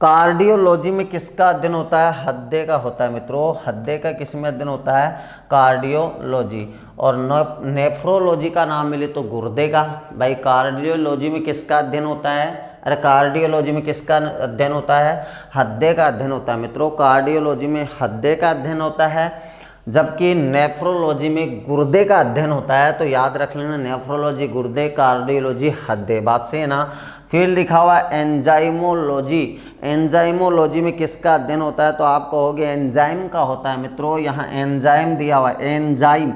कार्डियोलॉजी में किसका अध्ययन होता है, हृदय का होता है मित्रों। हृदय का किस में अध्ययन होता है, कार्डियोलॉजी। और नेफ्रोलॉजी का नाम मिले तो गुर्दे का। भाई कार्डियोलॉजी में किसका अध्ययन होता है, अरे कार्डियोलॉजी में किसका अध्ययन होता है? हृदय का अध्ययन होता है मित्रों। कार्डियोलॉजी में हृदय का अध्ययन होता है, जबकि नेफ्रोलॉजी में गुर्दे का अध्ययन होता है। तो याद रख लेना, नेफ्रोलॉजी गुर्दे, कार्डियोलॉजी हृदय। बात से है ना। फिर लिखा हुआ एंजाइमोलॉजी। एंजाइमोलॉजी में किसका अध्ययन होता है? तो आप कहोगे एंजाइम का होता है मित्रों। यहाँ एंजाइम दिया हुआ है, एंजाइम,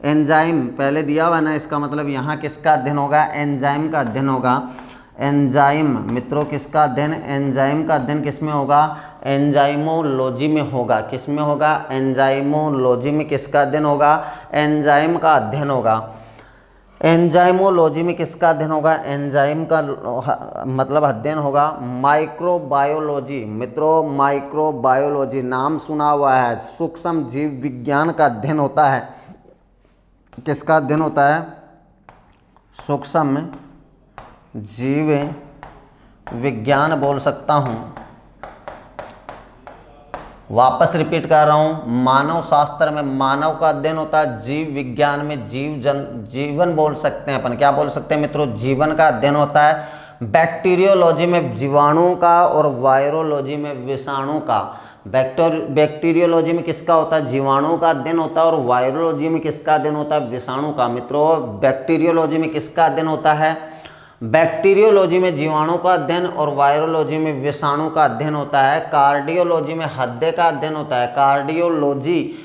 एंजाइम पहले दिया हुआ है ना, इसका मतलब यहाँ किसका अध्ययन होगा? एंजाइम का अध्ययन होगा। एंजाइम मित्रों किसका अध्ययन? एंजाइम का अध्ययन किस में होगा? एंजाइमोलॉजी में होगा। किस में होगा? एंजाइमोलॉजी में किसका अध्ययन होगा? एंजाइम का अध्ययन होगा। एंजाइमोलॉजी में किसका अध्ययन होगा? एंजाइम का मतलब अध्ययन होगा। माइक्रोबायोलॉजी मित्रों, माइक्रोबायोलॉजी नाम सुना हुआ है, सूक्ष्म जीव विज्ञान का अध्ययन होता है। किसका अध्ययन होता है? सूक्ष्म जीव विज्ञान बोल सकता हूँ। वापस रिपीट कर रहा हूँ, मानव शास्त्र में मानव का अध्ययन होता है, जीव विज्ञान में जीवन बोल सकते हैं अपन। क्या बोल सकते हैं मित्रों? जीवन का अध्ययन होता है। बैक्टीरियोलॉजी में जीवाणु का और वायरोलॉजी में विषाणु का। बैक्टीरियोलॉजी में किसका होता है? जीवाणु का अध्ययन होता है। और वायरोलॉजी में किसका अध्ययन होता है? विषाणु का। मित्रों बैक्टीरियोलॉजी में किसका अध्ययन होता है? बैक्टीरियोलॉजी में जीवाणु का अध्ययन और वायरोलॉजी में विषाणु का अध्ययन होता है। कार्डियोलॉजी में हृदय का अध्ययन होता है। कार्डियोलॉजी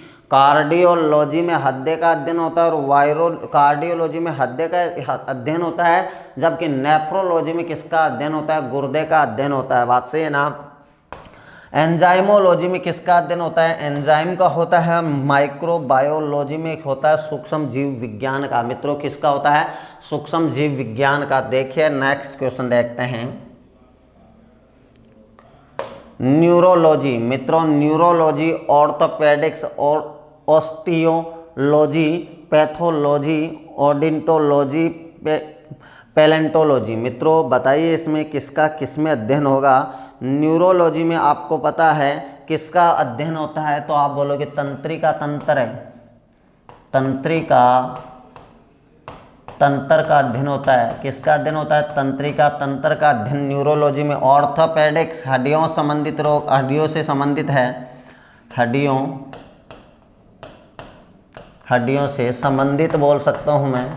में हृदय का अध्ययन होता है और कार्डियोलॉजी में हृदय का अध्ययन होता है, जबकि नेफ्रोलॉजी में किसका अध्ययन होता है? गुर्दे का अध्ययन होता है। बात सही है ना। एंजाइमोलॉजी में किसका अध्ययन होता है? एंजाइम का होता है। माइक्रोबायोलॉजी में एक होता है सूक्ष्म जीव विज्ञान का। मित्रों किसका होता है? सूक्ष्म जीव विज्ञान का। देखिए नेक्स्ट क्वेश्चन देखते हैं। न्यूरोलॉजी मित्रों, न्यूरोलॉजी, ऑर्थोपेडिक्स और ऑस्टियोलॉजी, पैथोलॉजी, ओडोंटोलॉजी, पैलेंटोलॉजी। मित्रों बताइए इसमें किसका किसमें अध्ययन होगा? न्यूरोलॉजी में आपको पता है किसका अध्ययन होता है? तो आप बोलोगे तंत्रिका तंत्र है। तंत्रिका तंत्र का अध्ययन होता है। किसका अध्ययन होता है? तंत्रिका तंत्र का अध्ययन न्यूरोलॉजी में। ऑर्थोपेडिक्स हड्डियों संबंधित रोग, हड्डियों से संबंधित है। हड्डियों से संबंधित बोल सकता हूँ मैं।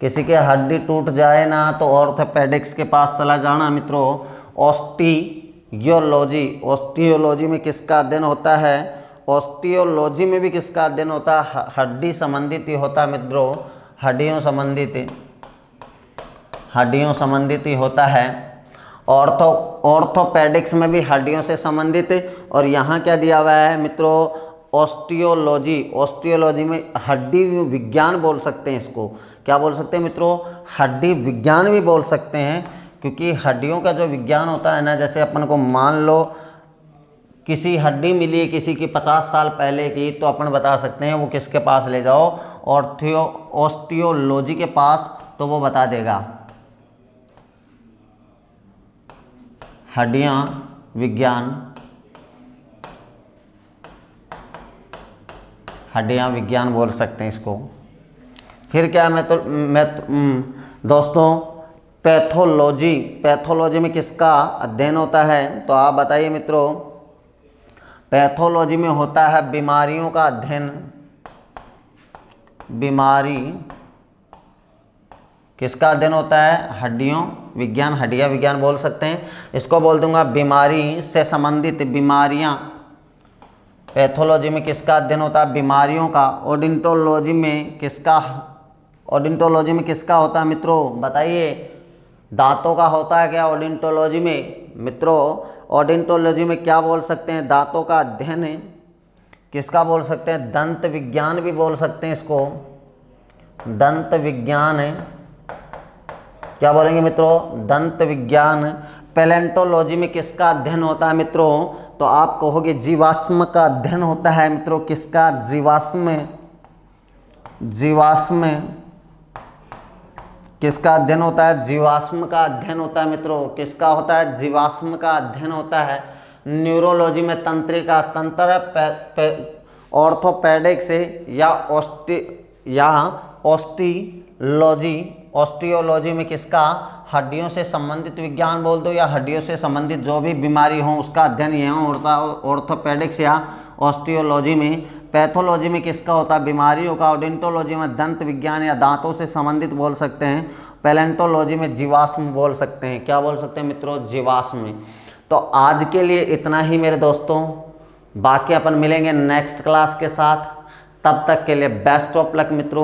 किसी के हड्डी टूट जाए ना तो ऑर्थोपेडिक्स के पास चला जाना मित्रों। ऑस्टियोलॉजी में किसका अध्ययन होता है? ऑस्टियोलॉजी में भी किसका अध्ययन होता है? हड्डी संबंधित ही होता है मित्रों। हड्डियों संबंधित ही होता है। ऑर्थोपेडिक्स में भी हड्डियों से संबंधित। और यहाँ क्या दिया हुआ है मित्रों? ऑस्टियोलॉजी में हड्डी विज्ञान बोल सकते हैं इसको। क्या बोल सकते हैं मित्रों? हड्डी विज्ञान भी बोल सकते हैं, क्योंकि हड्डियों का जो विज्ञान होता है ना, जैसे अपन को मान लो किसी हड्डी मिली है किसी की 50 साल पहले की, तो अपन बता सकते हैं वो किसके पास ले जाओ? ऑस्टियोलॉजी के पास, तो वो बता देगा। हड्डियां विज्ञान बोल सकते हैं इसको। फिर क्या दोस्तों पैथोलॉजी में किसका अध्ययन होता है? तो आप बताइए मित्रों। पैथोलॉजी में होता है बीमारियों का अध्ययन। बीमारी किसका अध्ययन होता है? हड्डियां विज्ञान बोल सकते हैं इसको। बोल दूंगा बीमारी से संबंधित बीमारियां। पैथोलॉजी में किसका अध्ययन होता है? बीमारियों का। ओडोंटोलॉजी में किसका होता है मित्रों? बताइए। दांतों का होता है क्या ओडोंटोलॉजी में? मित्रों ओडोंटोलॉजी में क्या बोल सकते हैं? दांतों का अध्ययन है। किसका बोल सकते हैं? दंत विज्ञान भी बोल सकते हैं इसको। दंत विज्ञान है। क्या बोलेंगे मित्रों? दंत विज्ञान। पैलेंटोलॉजी में किसका अध्ययन होता है मित्रों? तो आप कहोगे जीवाश्म का अध्ययन होता है मित्रों। किसका? जीवाश्म किसका अध्ययन होता है? जीवाश्म का अध्ययन होता है मित्रों। किसका होता है? जीवाश्म का अध्ययन होता है। न्यूरोलॉजी में तंत्रिका तंत्र, ऑर्थोपेडिक्स या ऑस्टियोलॉजी ऑस्टियोलॉजी में किसका, हड्डियों से संबंधित विज्ञान बोल दो या हड्डियों से संबंधित जो भी बीमारी हो उसका अध्ययन यहाँ होता है ऑर्थोपेडिक्स या ऑस्टियोलॉजी में। पैथोलॉजी में किसका होता है, बीमारियों का। ओडोंटोलॉजी में दंत विज्ञान या दांतों से संबंधित बोल सकते हैं। पैलेंटोलॉजी में जीवाश्म बोल सकते हैं। क्या बोल सकते हैं मित्रों, जीवाश्म। तो आज के लिए इतना ही मेरे दोस्तों, बाकी अपन मिलेंगे नेक्स्ट क्लास के साथ। तब तक के लिए बेस्ट ऑफ लक मित्रों।